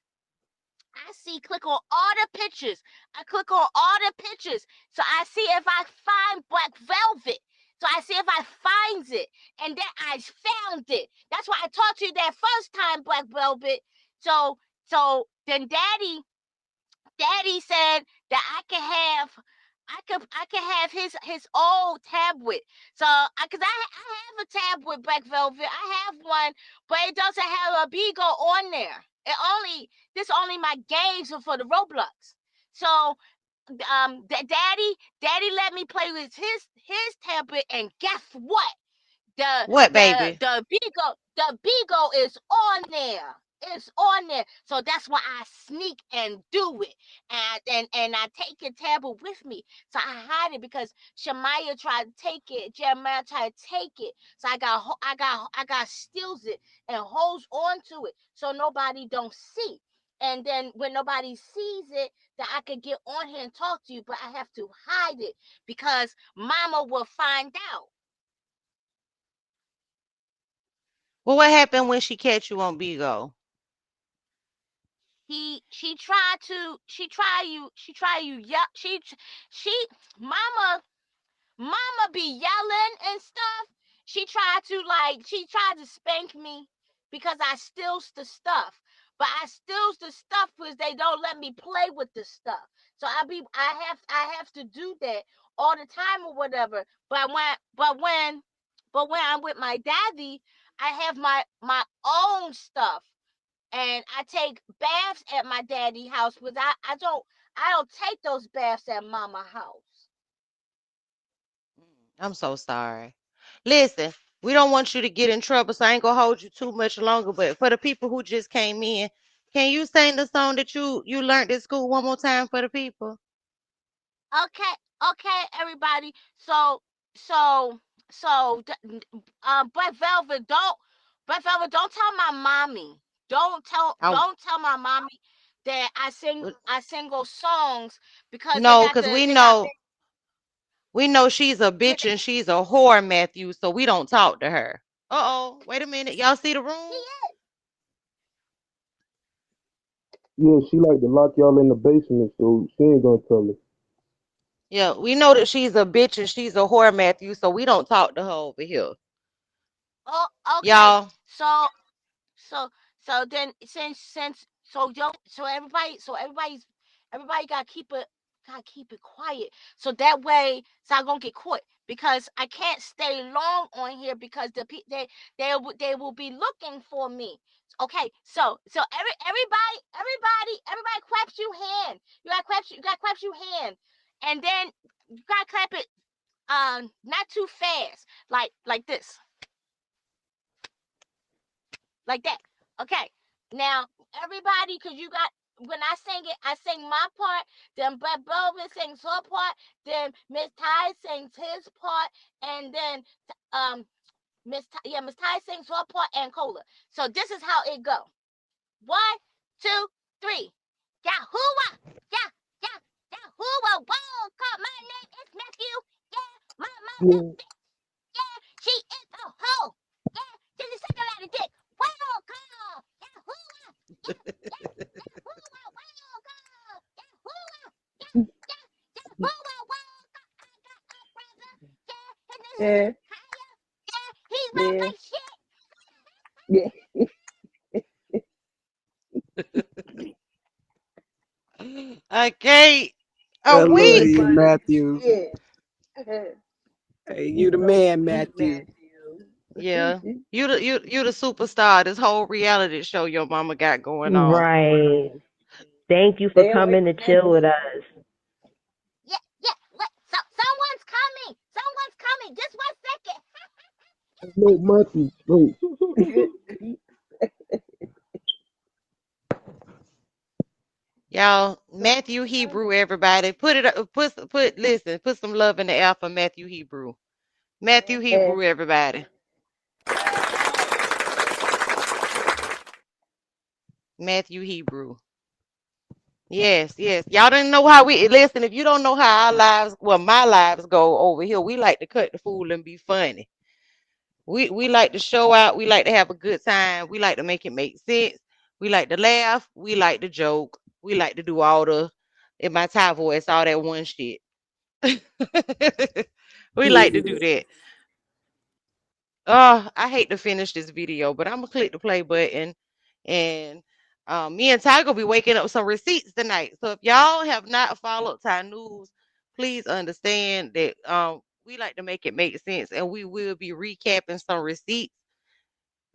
click on all the pictures. I click on all the pictures. So I see if I find Black Velvet. So I see if I finds it. And then I found it. That's why I talked to you that first time, Black Velvet. So then Daddy said that I could have his old tablet. So I have a tablet, Black Velvet. I have one, but it doesn't have a Bigo on there. This only my games are for the Roblox. So daddy let me play with his tablet, and guess what? the What, the baby? the Beagle is on there. It's on there. So that's why I sneak and do it. And I take a tablet with me. So I hide it, because Shemaiah tried to take it. Jeremiah tried to take it. So I got steals it and holds on to it, so nobody don't see. And then when nobody sees it, that I could get on here and talk to you, but I have to hide it, because mama will find out. Well, what happened when she catch you on Beagle? She tried you, yeah, she mama be yelling and stuff. she tried to spank me because I steals the stuff. But I steals the stuff because they don't let me play with the stuff. So I have to do that all the time or whatever. But when I'm with my daddy, I have my own stuff. And I take baths at my daddy house, but I don't take those baths at mama house. I'm so sorry. Listen, we don't want you to get in trouble, so I ain't gonna hold you too much longer. But for the people who just came in, can you sing the song that you learned at school one more time for the people? Okay, okay, everybody. So, so, Black Velvet, don't tell my mommy. I Don't tell my mommy that I sing those songs because they no, got cause the they got big. we know she's a They, bitch and she's a whore, Matthew. So we don't talk to her. Uh-oh, wait a minute. Y'all see the she room? is. Yeah, she like to lock y'all in the basement, so she ain't gonna tell her. Yeah, we know that she's a bitch and she's a whore, Matthew. So we don't talk to her over here, Oh, okay. y'all. So so then since so yo so everybody gotta keep it quiet so that way so I won't get caught because I can't stay long on here because they will be looking for me. Okay, so everybody claps your hand. You gotta clap your hand, and then you gotta clap it not too fast, like this, like that. Okay. Now everybody, cause you got when I sing my part, then Brett Belvin sings her part, then Miss Ty sings his part, and then um Miss Ty sings her part and Cola. So this is how it go. One, two, three. Yahuwah! Yeah, yeah, Yahuwah! Whoa, call my name is Matthew. Yeah, my mother Yeah, bitch. Yeah, she is a hoe. Yeah, she's a second ladder dick. Whoa, call Yahuwah! Yeah, yeah, Yahuwah! Whoa, call Yahuwah! Yeah, yeah, Yahuwah! Whoa, call. I got a brother. Yeah, his name is Yeah, Messiah. Yeah, he smells yeah, like shit. yeah, Okay, I a love week. you, everybody. Matthew. Yeah, Hey, we you the love man, you, Matthew. Yeah, you the superstar. This whole reality show your mama got going on. Right. Thank you for Stay away coming to from that chill with bullshit. us. Yeah, yeah. What? Someone's coming. Someone's coming. Just 1 second. no, Matthew, wait. Y'all, Matthew Hebrew, everybody. Put it up, listen, put some love in the air for Matthew Hebrew. Matthew Yeah, Hebrew, everybody. Matthew Hebrew. Yes, yes. Y'all didn't know how we listen. If you don't know how our lives, well, my lives go over here, we like to cut the fool and be funny. We like to show out. We like to have a good time. We like to make it make sense. We like to laugh. We like to joke. We like to do all the in my Thai voice, all that one shit. We like to do that. I hate to finish this video, but I'm gonna click the play button, and me and Ty gonna be waking up some receipts tonight. So if y'all have not followed Ty News, please understand that we like to make it make sense, and we will be recapping some receipts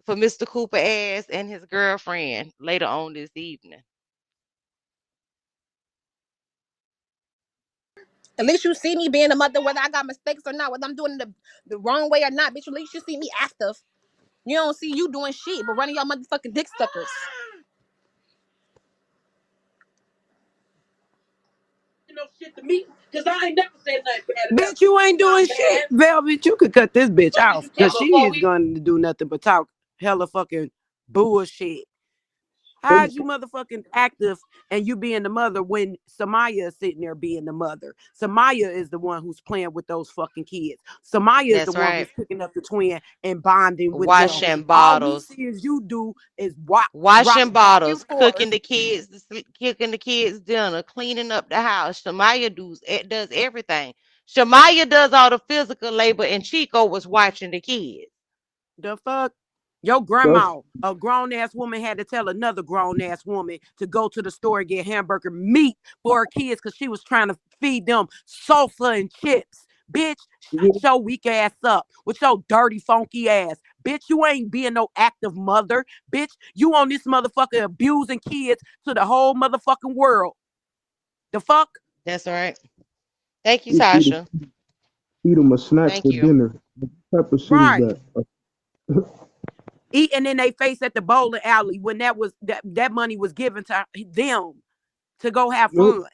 for Mr. Cooper ass and his girlfriend later on this evening. At least you see me being a mother, whether I got mistakes or not, whether I'm doing it the wrong way or not, bitch. At least you see me active. You don't see you doing shit, but running your motherfucking dick suckers. You know shit to me, cause I ain't never said nothing bad about Bitch, you. you ain't Not doing shit. bad. Velvet, you could cut this bitch What did off you tell because her she before is we? going to do nothing but talk hella fucking bullshit. Hey, How's you motherfucking active and you being the mother when Samaya is sitting there being the mother? Samaya is the one who's playing with those fucking kids. Samaya is the That's one right. who's picking up the twin and bonding with them. Washing All we bottles, see is you do is walk, rock washing back and bottles, forth. cooking the kids dinner, cleaning up the house. Shamaya does everything. Shamaya does all the physical labor, and Chico was watching the kids. The fuck? Your That's grandma, a grown ass woman, had to tell another grown ass woman to go to the store and get hamburger meat for her kids because she was trying to feed them salsa and chips. Bitch, shut yeah, your weak ass up with your dirty, funky ass. Bitch, you ain't being no active mother. Bitch, you on this motherfucker abusing kids to the whole motherfucking world. The fuck? That's right. Thank you, you Tasha. feed them a snack Thank for you. dinner. What type of shit is Right. that? Eating in their face at the bowling alley when that money was given to them to go have Yup. fun.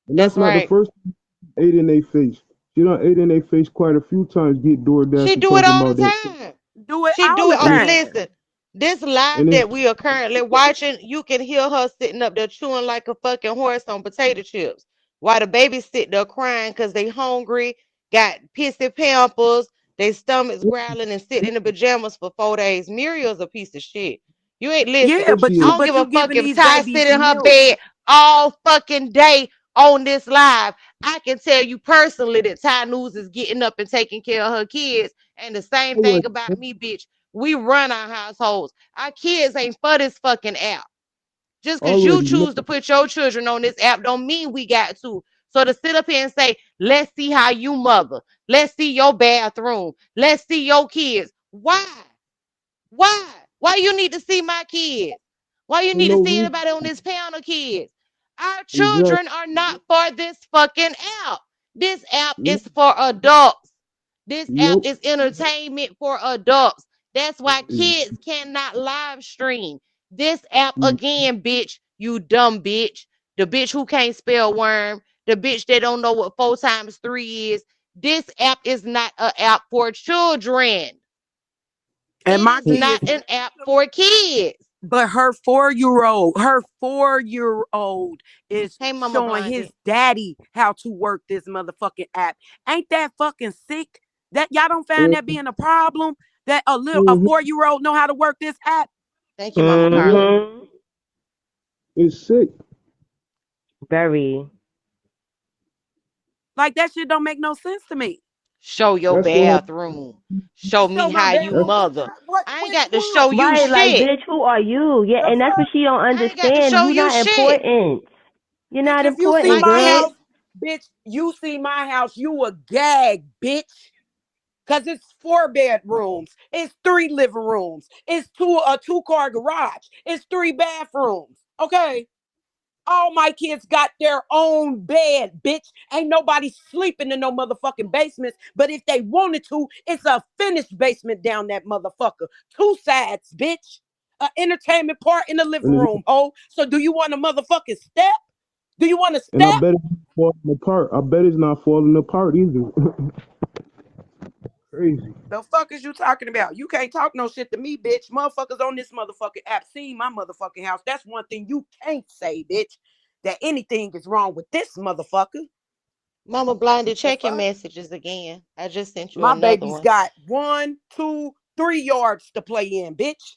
And that's That's not the right. first time she ate in their face. She done ate in their face quite a few times. Get She DoorDash do it talking all the about that. time. Do it She all do the it. And, time. Listen, this and live then that we are currently watching, you can hear her sitting up there chewing like a fucking horse on potato chips, while the babies sit there crying because they hungry, got pissy pampers, their stomachs growling, and sit in the pajamas for 4 days. Muriel's a piece of shit. You ain't listen. Yeah, what but she I is. you don't but give a you fuck giving if these Ty babies sit in her milk. bed all fucking day on this live. I can tell you personally that Ty News is getting up and taking care of her kids. And the same thing Already, about me, bitch. We run our households. Our kids ain't for this fucking app. Just because you already know. choose to put your children on this app don't mean we got to. So to sit up here and say, let's see how you mother. Let's see your bathroom. Let's see your kids. Why? Why? Why you need to see my kids? Why you Ain't need to no see reason. anybody on this panel kids? Our Exactly. children are not for this fucking app. This app No, is for adults. This app nope. is entertainment for adults. That's why Ex- kids cannot live stream. This app again, bitch, you dumb bitch. The bitch who can't spell worm. The bitch that don't know what 4 times 3 is. This app is not an app for children. And It my is not kids, an app for kids. but her 4-year-old is Hey, Mama showing his Blondie. daddy how to work this motherfucking app. Ain't that fucking sick? That y'all don't find uh, that being a problem? That a mhm. 4-year-old know how to work this app? Thank you, Mama Yeah, Carla. Mhm. it's sick. Very. Like that shit don't make no sense to me. Show your That's what happened. bathroom. Show me Show my how you That's, bathroom. mother. What? I ain't Which got to one? show you Right, like, shit. bitch, who are you? Yeah, The and that's what fuck? she don't I ain't got to understand. show You you not shit. important. You're Bitch, not if you see important, My my girl. kids. house, bitch, you see my house, you a gag, bitch. Cause it's 4 bedrooms, it's 3 living rooms, it's a 2 car garage, it's 3 bathrooms. Okay. All my kids got their own bed, bitch. Ain't nobody sleeping in no motherfucking basements. But if they wanted to, it's a finished basement down that motherfucker. 2 sides, bitch. An entertainment part in the living and, room, ho. So do you want a motherfucking step? Do you want to and I step? bet it's not falling apart. I bet it's not falling apart either. Crazy. The fuck is you talking about? You can't talk no shit to me, bitch. Motherfuckers on this motherfucking app seen my motherfucking house. That's one thing you can't say, bitch. That anything is wrong with this motherfucker. Mama Blondie, The check your fuck? messages again. I just sent you My another baby's one. got 1, 2, 3 yards to play in, bitch.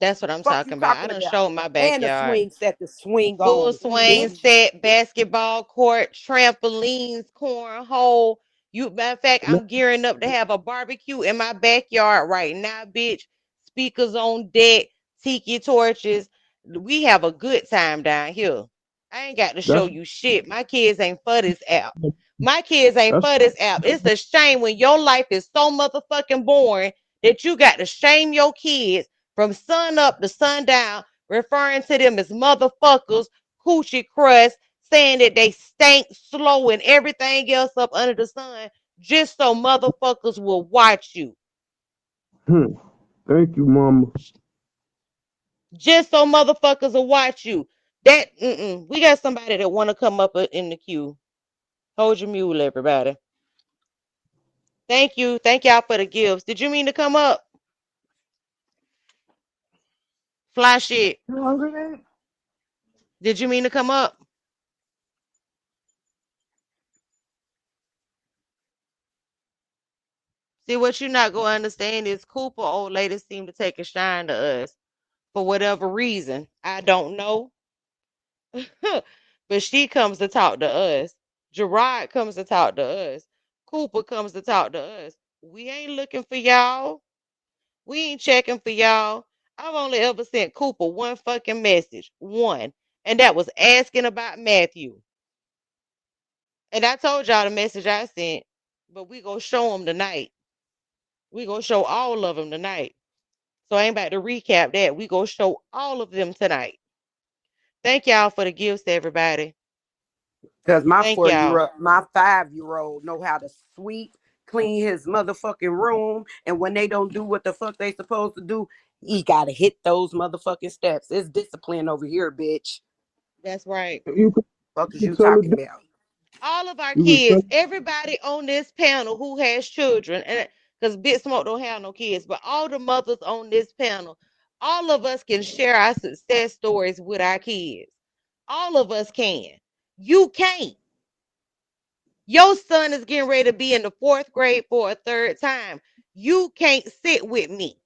That's what I'm Fuck you talking about. I talking done about? showed my And a backyard. swing set to swing Full on, swing bitch. set, basketball court, trampolines, cornhole. Matter of fact, And that, I'm gearing up to have a barbecue in my backyard right now, bitch. Speakers on deck, tiki torches. We have a good time down here. I ain't got to show that's you shit. My kids ain't for this app. My kids ain't that's for this app. It's a shame when your life is so motherfucking boring that you got to shame your kids from sun up to sundown, referring to them as motherfuckers, coochie crust, saying that they stink, slow, and everything else up under the sun, just so motherfuckers will watch you. hmm. Thank you, mama. Just so motherfuckers will watch you. We got somebody that want to come up in the queue. Hold your mule, everybody. Thank you. Thank y'all for the gifts. Did you mean to come up? Fly shit. You hungry, man? Did you mean to come up? See, what you're not going to understand is Cooper old lady seemed to take a shine to us for whatever reason. I don't know. But she comes to talk to us. Gerard comes to talk to us. Cooper comes to talk to us. We ain't looking for y'all. We ain't checking for y'all. I've only ever sent Cooper one fucking message. One. And that was asking about Matthew. And I told y'all the message I sent. But we gonna show them tonight. We gonna show all of them tonight. So I ain't about to recap that. We gonna show all of them tonight. Thank y'all for the gifts, everybody. Cause my Thank 4 year y'all. old, my 5 year old know how to sweep, clean his motherfucking room. And when they don't do what the fuck they supposed to do, he gotta hit those motherfucking steps. It's discipline over here, bitch. That's right. You Fuck is can you tell her talking that. about? All of our You can kids, tell. everybody on this panel who has children, and because Big Smoke don't have no kids, but all the mothers on this panel, all of us can share our success stories with our kids. All of us can. You can't. Your son is getting ready to be in the fourth grade for a third time. You can't sit with me.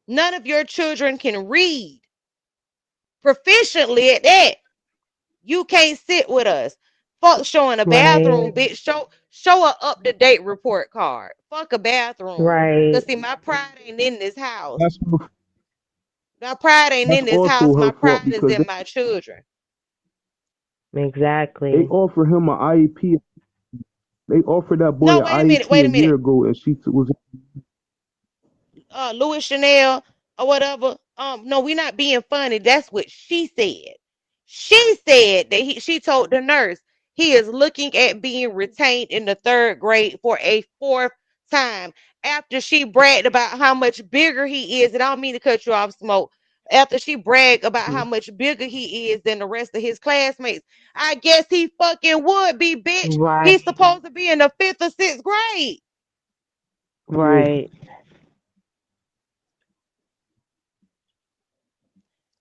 None of your children can read proficiently at that. You can't sit with us. Fuck showing a bathroom, Right. bitch. Show a up to date report card. Fuck a bathroom. Right. Cause see, my pride ain't in this house. That's her, My pride ain't that's in this house. also My her fault pride is because in my children. they Exactly. offer him an IEP. They offered that boy No, an wait a minute. IEP Wait a a year minute. ago, and she was. Louis Chanel or whatever. No, we're not being funny. That's what she said. She said that she told the nurse he is looking at being retained in the third grade for a fourth time after she bragged about how much bigger he is. And I don't mean to cut you off, Smoke. After she bragged about how much bigger he is than the rest of his classmates, I guess he fucking would be, bitch. Right. He's supposed to be in the fifth or sixth grade. Yeah, Right.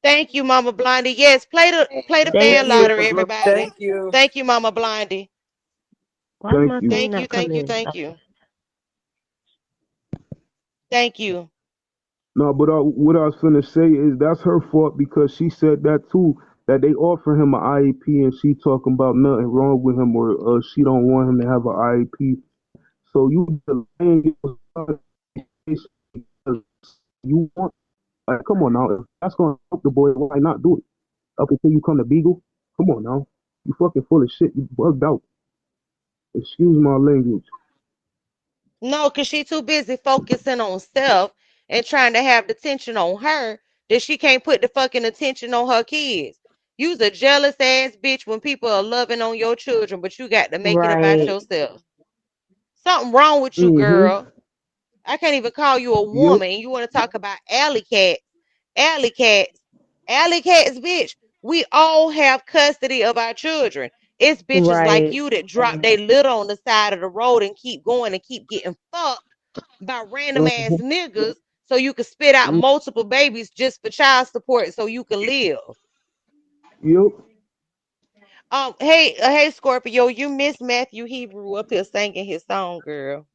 Thank you, Mama Blondie. Yes, play the Thank fan Thank you. you. lottery, everybody. Thank you. Thank you, Mama Blondie. Why is thank my you. thing Thank you, not thank you, coming thank up? you. Thank you. No, but what I was finna say is that's her fault because she said that too. That they offer him an IEP and she talking about nothing wrong with him or she don't want him to have an IEP. So you delaying your son because you want. Like, come on now. If that's gonna help the boy, why not do it? Up until you come to Beagle. Come on now. You fucking full of shit. You bugged out. Excuse my language. No, because she too busy focusing on self and trying to have the attention on her that she can't put the fucking attention on her kids. You's a jealous ass bitch when people are loving on your children, but you got to make it about Right. yourself. Something wrong with you, Mm-hmm. girl. I can't even call you a Yep. woman. And you want to talk about alley cats. Alley cats. Alley cats, bitch. We all have custody of our children. It's bitches like Right. you that drop their litter on the side of the road and keep going and keep getting fucked by random ass Uh-huh. niggas so you can spit out Mm, multiple babies just for child support so you can live. yep. Hey, Scorpio, you miss Matthew Hebrew up here singing his song, girl.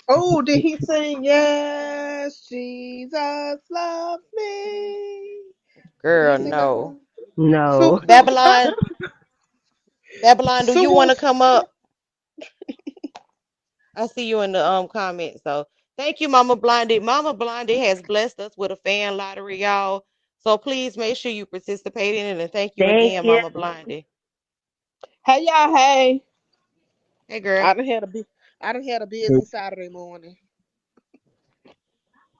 Oh, did he sing Yes, Jesus loves me? Did he Girl, sing that no. song? No. So Babylon, do you want so to come up? I see you in the comments. So thank you, Mama Blondie. Mama Blondie has blessed us with a fan lottery, y'all. So please make sure you participate in it. And thank you Thank again, you. Mama Blondie. hey y'all, hey. Hey, girl. I done had a I done had a busy Saturday morning.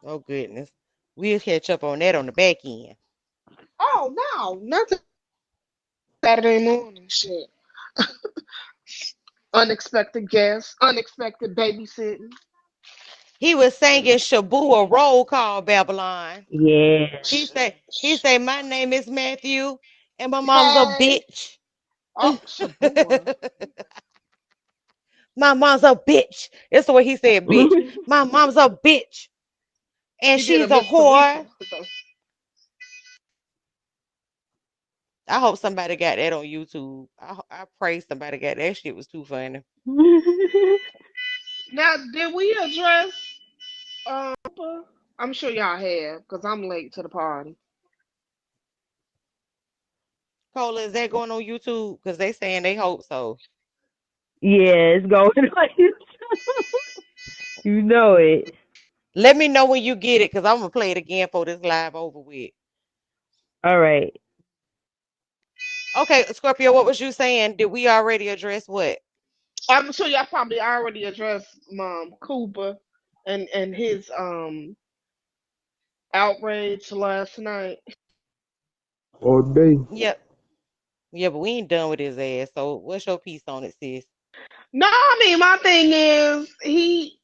Oh goodness, we'll catch up on that on the back end. Oh no, nothing Saturday morning shit. Unexpected guests, unexpected babysitting. He was singing Shabu a roll call, Babylon. Yeah. He say my name is Matthew and my mom's a Hey, bitch. oh Shabua. My mom's a bitch. That's the way he said, bitch. My mom's a bitch and He did a she's a Miss Teresa. whore. I hope somebody got that on YouTube. I pray somebody got that. Shit was too funny. Now, did we address I'm sure y'all have, because I'm late to the party. Cola, is that going on YouTube? Because they saying they hope so. Yeah, it's going on YouTube. You know it. Let me know when you get it, because I'm gonna play it again for this live over with. All right. Okay, Scorpio, what was you saying? Did we already address what? I'm sure y'all probably already addressed Cooper and his outrage last night. all day. Yep. Yeah, but we ain't done with his ass. So what's your piece on it, sis? No, I mean my thing is he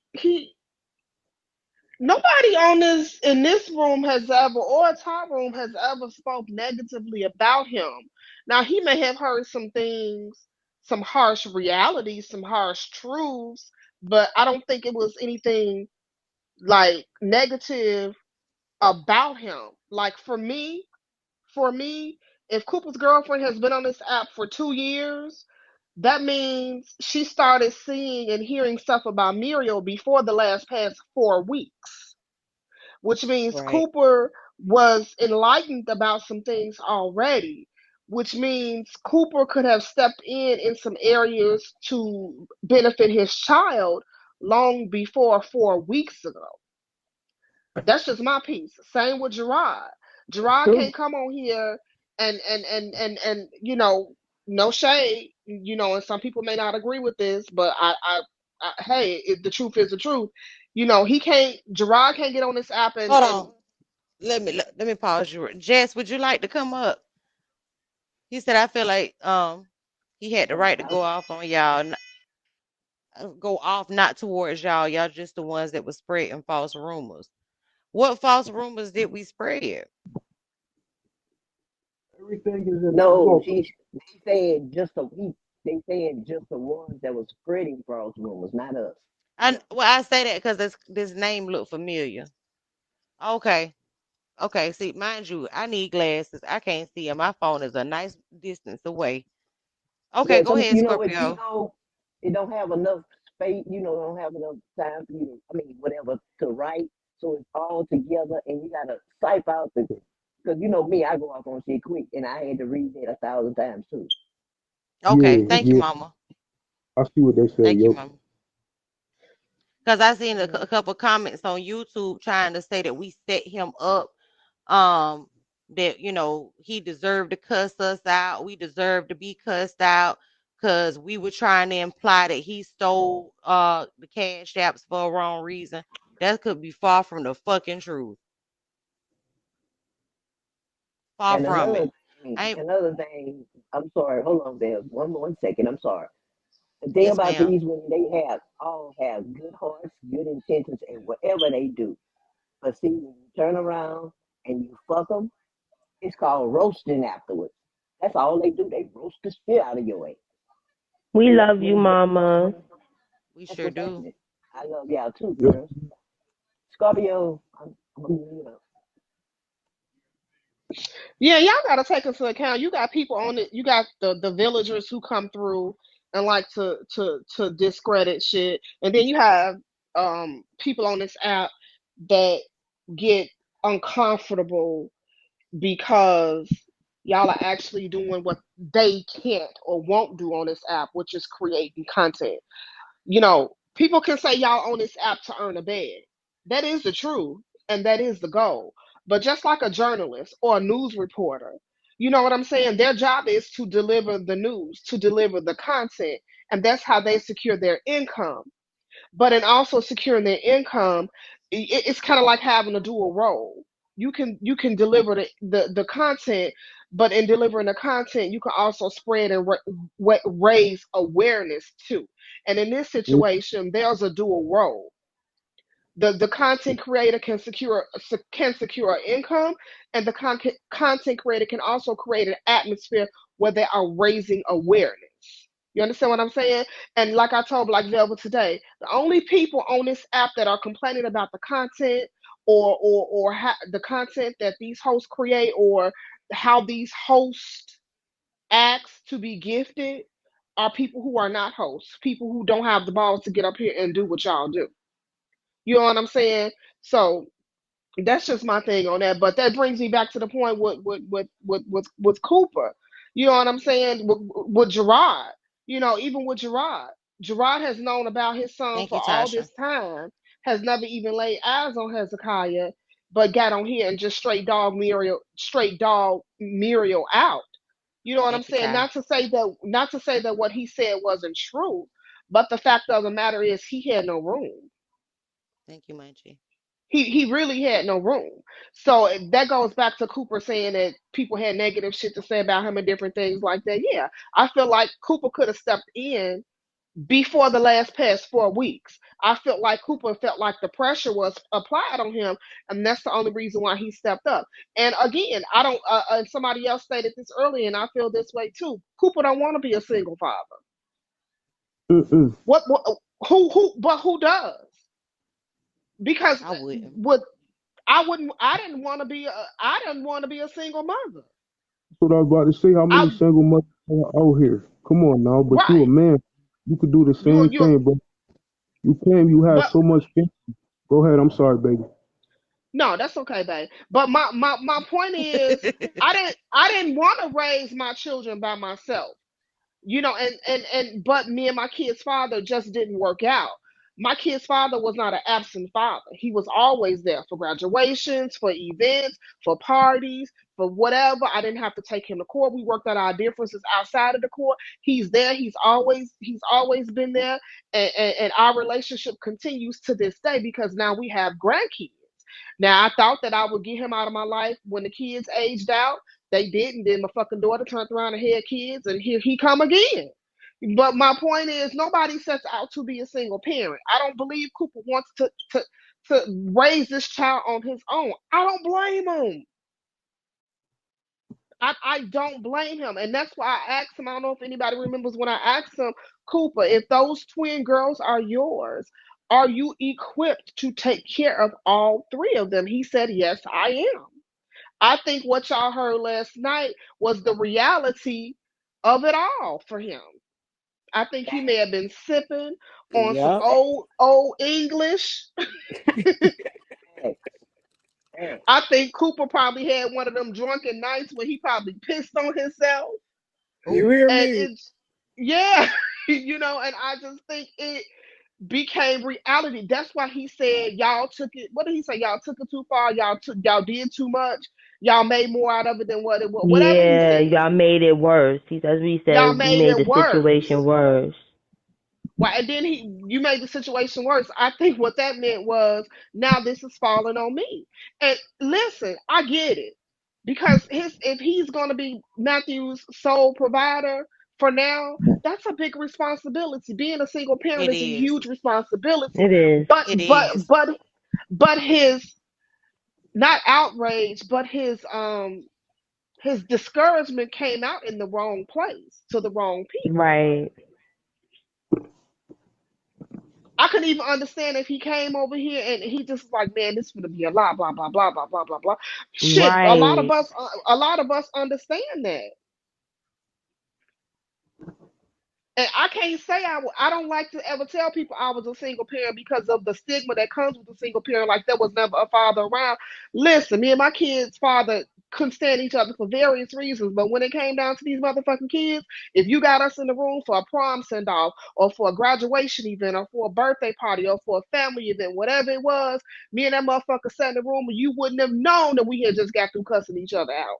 nobody on this in this room has ever or top room has ever spoke negatively about him. Now he may have heard some things, some harsh realities, some harsh truths, but I don't think it was anything like negative about him. Like for me, if Cooper's girlfriend has been on this app for 2 years, that means she started seeing and hearing stuff about Muriel before the last past 4 weeks, which means Right. Cooper was enlightened about some things already, which means Cooper could have stepped in some areas to benefit his child long before 4 weeks ago. That's just my piece. Same with Gerard. Gerard True. can't come on here and no shade, and some people may not agree with this, but hey, the truth is the truth. He can't. Gerard can't get on this app and Hold and on. Let me pause you. Jess, would you like to come up? He said I feel like he had the right to go off on y'all, go off not towards y'all. Y'all just the ones that was spreading false rumors. What false rumors did we spread? Everything is in the No, book. they saying just they saying just the ones that was spreading false rumors, not us. I say that because this name looked familiar. Okay. Okay, see, mind you, I need glasses. I can't see, and my phone is a nice distance away. Okay, Yeah, go ahead, with Scorpio. Vigo, it don't have enough space, don't have enough time for you to, whatever, to write. So it's all together, and you gotta type out because me, I go off on shit quick, and I had to read that 1,000 times too. Okay, Yeah, thank you, yeah. Mama. I see what they say, Thank you, yo. Mama. Because I seen a couple comments on YouTube trying to say that we set him up, um, that he deserved to cuss us out. We deserved to be cussed out because we were trying to imply that he stole the cash apps for a wrong reason. That could be far from the fucking truth. Far And from it. I ain't, another thing, I'm sorry, hold on there, one second, I'm sorry. The thing yes, about ma'am. these women, they all have good hearts, good intentions, and whatever they do. But see, when you turn around and you fuck them, it's called roasting afterwards. That's all they do. They roast the shit out of your ass. We And that's love what you, it's mama. We that's sure what's do. happening. I love y'all too, Yep. girls. Scorpio, yeah, y'all got to take into account. You got people on it. You got the villagers who come through and like to discredit shit, and then you have people on this app that get uncomfortable because y'all are actually doing what they can't or won't do on this app, which is creating content. People can say y'all on this app to earn a bed. That is the truth, and that is the goal. But just like a journalist or a news reporter, you know what I'm saying? Their job is to deliver the news, to deliver the content, and that's how they secure their income. But in also securing their income, it's kind of like having a dual role. You can deliver the content, but in delivering the content, you can also spread and raise awareness too. And in this Mm, situation, there's a dual role. The content creator can secure income, and the content creator can also create an atmosphere where they are raising awareness. You understand what I'm saying? And like I told Black Velvet today, the only people on this app that are complaining about the content or the content that these hosts create or how these hosts ask to be gifted are people who are not hosts, people who don't have the balls to get up here and do what y'all do. You know what I'm saying? So that's just my thing on that. But that brings me back to the point with Cooper. You know what I'm saying? With Gerard, even with Gerard, Gerard has known about his son Thank for you, all Tasha. this time, has never even laid eyes on Hezekiah, but got on here and just straight dog Muriel out. You know what I'm Thank you, saying? Kai. Not to say that what he said wasn't true, but the fact of the matter is he had no room. Thank you, Munchie. He really had no room. So that goes back to Cooper saying that people had negative shit to say about him and different things like that. Yeah, I feel like Cooper could have stepped in before the last past 4 weeks. I felt like Cooper felt like the pressure was applied on him, and that's the only reason why he stepped up. And again, I don't. And somebody else stated this earlier, and I feel this way too. Cooper don't want to be a single father. Mm-mm. What? Who? But who does? Because I wouldn't. what I wouldn't. I didn't want to be. I didn't want to be a single mother. That's what I was about to say. How many I single mothers are out here? Come on now, but you a right. man. You could do the same You. thing, but you can't. You have But so much. Go ahead. I'm sorry, baby. no, that's okay, babe. But my point is, I didn't want to raise my children by myself. But me and my kid's father just didn't work out. My kid's father was not an absent father. He was always there for graduations, for events, for parties, for whatever. I didn't have to take him to court. We worked out our differences outside of the court. He's there. He's always been there, and our relationship continues to this day because now we have grandkids. Now I thought that I would get him out of my life when the kids aged out. They didn't. Then my fucking daughter turned around and had kids, and here he come again. But my point is, nobody sets out to be a single parent. I don't believe Cooper wants to raise this child on his own. I don't blame him. I don't blame him, and that's why I asked him. I don't know if anybody remembers when I asked him, Cooper, if those twin girls are yours, are you equipped to take care of all three of them? He said, yes, I am. I think what y'all heard last night was the reality of it all for him. I think he may have been sipping on some Yeah. old English. Hey, hey, I think Cooper probably had one of them drunken nights where he probably pissed on himself. You Oh, hear And me? it's, yeah, and I just think it became reality. That's why he said y'all took it. What did he say? Y'all took it too far. Y'all did too much. Y'all made more out of it than what it was. Whatever he Yeah, said. y'all made it worse. That's what he Y'all said. We made made it the situation worse. worse. Well, and then you made the situation worse. I think what that meant was now this is falling on me. And listen, I get it because if he's going to be Matthew's sole provider for now, that's a big responsibility. Being a single parent it is a is. huge responsibility. It is. But It but is. but but his not outrage, but his discouragement came out in the wrong place to the wrong people. Right. I couldn't even understand if he came over here and he just like, man, this is gonna be a lot, blah blah blah blah blah blah blah. Shit, Right. a lot of us understand that, and I can't say I don't like to ever tell people I was a single parent because of the stigma that comes with a single parent. Like there was never a father around. Listen, me and my kids' father couldn't stand each other for various reasons, but when it came down to these motherfucking kids, if you got us in the room for a prom send off, or for a graduation event, or for a birthday party, or for a family event, whatever it was, me and that motherfucker sat in the room, and you wouldn't have known that we had just got through cussing each other out.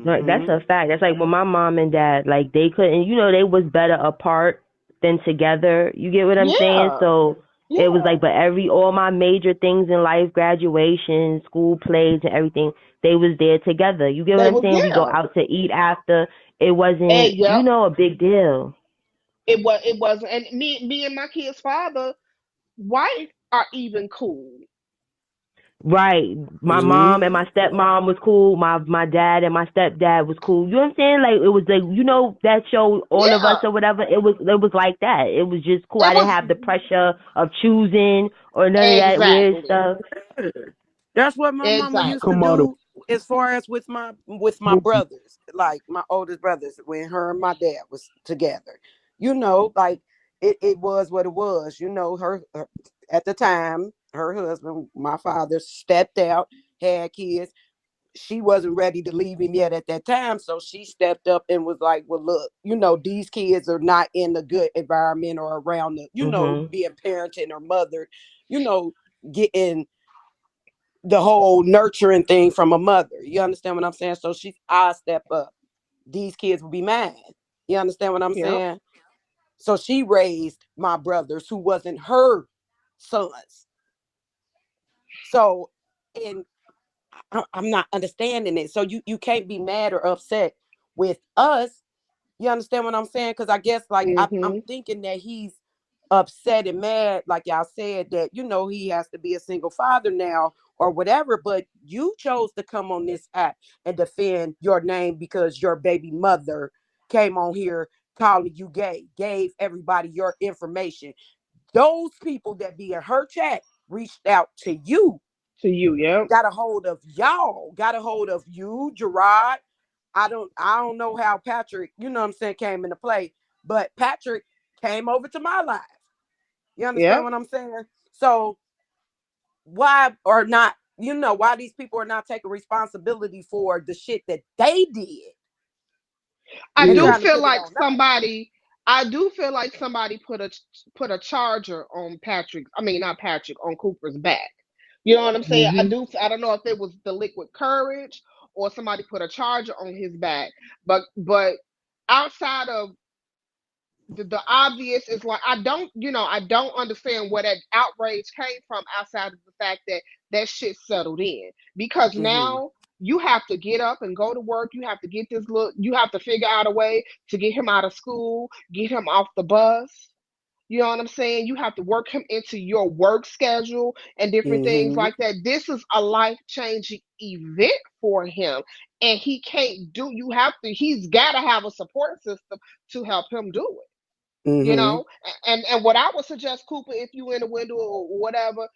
Right, that's Mm-hmm. a fact. That's like when my mom and dad, like they couldn't, they was better apart than together. You get what I'm saying? Yeah, So it was yeah, like, but all my major things in life, graduation, school plays, and everything, they was there together. You get what they I'm was saying? We go yeah, out to eat after. It wasn't, and yep. a big deal. It wasn't, and me and my kid's father wife are even cool. Right. My mom and Mm-hmm. my stepmom was cool. My dad and my stepdad was cool. You know what I'm saying? Like it was like, that show All of Us Yeah, or whatever. It was like that. It was just cool. I it didn't was have the pressure of choosing or none of that weird exactly, stuff. That's what my mama used to exactly. Come out of do as far as with my brothers, like my oldest brothers, when her and my dad was together. Like it was what it was. Her at the time, her husband, my father, stepped out, had kids. she wasn't ready to leave him yet at that time. So she stepped up and was like, well, look, these kids are not in a good environment or around the, Mhm. being parenting or mothered, you know, getting the whole nurturing thing from a mother. You understand what I'm saying? So I step up. These kids will be mad. You understand what I'm Yep. saying? So she raised my brothers who wasn't her sons. So, and I'm not understanding it. So you can't be mad or upset with us. You understand what I'm saying? Because I guess like I'm Mhm. thinking that he's upset and mad, like y'all said, that he has to be a single father now or whatever. But you chose to come on this app and defend your name because your baby mother came on here calling you gay, gave everybody your information. Those people that be in her chat reached out to you, To you, yep. got a hold of y'all, got a hold of you, Gerard. I don't know how Patrick, what I'm saying, came into play, but Patrick came over to my life. You understand Yep. what I'm saying? So why or not, why these people are not taking responsibility for the shit that they did I and do Yeah. trying to feel put it like on us? somebody I do feel like somebody put a charger on Patrick. I mean, not Patrick, on Cooper's back. You know what I'm saying? Mhm. I don't know if it was the liquid courage or somebody put a charger on his back. But outside of the obvious is like I don't understand where that outrage came from outside of the fact that that shit settled in, because Mm-hmm. now you have to get up and go to work. You have to get this look. You have to figure out a way to get him out of school, get him off the bus. You know what I'm saying? You have to work him into your work schedule and different things Mm-hmm. like that. This is a life changing event for him, and he can't do. You have to. He's got to have a support system to help him do it. You Mm-hmm. know, and what I would suggest, Cooper, if you in the window or whatever,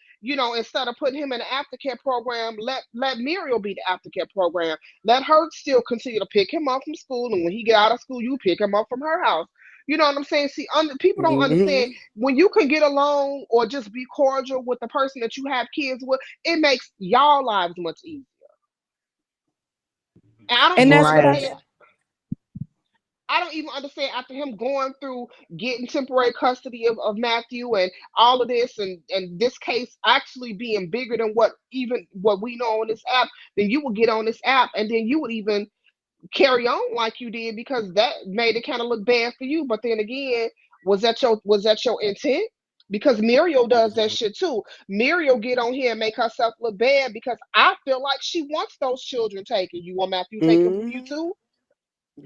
instead of putting him in an aftercare program, let Muriel be the aftercare program. Let her still continue to pick him up from school, and when he get out of school, you pick him up from her house. You know what I'm saying? See, people don't understand, Mm-hmm. when you can get along or just be cordial with the person that you have kids with, it makes y'all lives much easier. And I don't And even that's what Right. understand. I don't even understand, after him going through getting temporary custody of Matthew and all of this, and this case actually being bigger than what we know on this app, then you would get on this app and then you would even carry on like you did, because that made it kind of look bad for you. But then again, was that your intent? Because Muriel does that shit too. Muriel get on here and make herself look bad because I feel like she wants those children taken. You want Matthew taken from you Mm-hmm. too?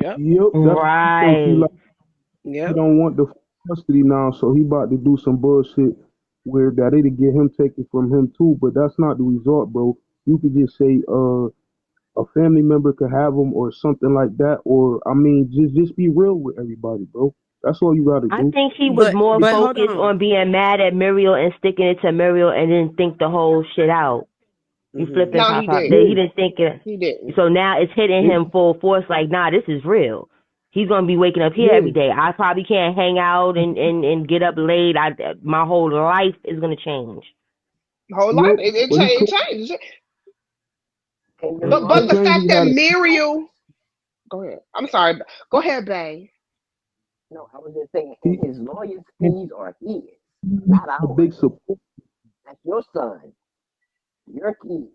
Yep. Yep. That's what he think. He Right. like he Yep. don't want the custody now, so he about to do some bullshit where that it'll get him taken from him too. But that's not the result, bro. You could just say a family member could have him or something like that, or I mean, just be real with everybody, bro. That's all you gotta I do. think he was more But hold focused on. on being mad at Muriel and sticking it to Muriel and didn't think the whole shit out. You Mm-hmm. flipping No, pop he pop. didn't. He Yeah, didn't think it. He didn't. So now it's hitting yeah, him full force. Like, nah, this is real. He's gonna be waking up here every yeah. day. I probably can't hang out and get up late. My whole life is gonna change. Whole lot. Yep. But he It claimed, changed. And the he But Mm-mm. the lawyer, claimed fact he that had a Muriel, go ahead. I'm sorry. Go ahead, Bay. no, I was just saying, and he, his lawyer's he fees are his, had not a big ours. support. That's your son, your kid.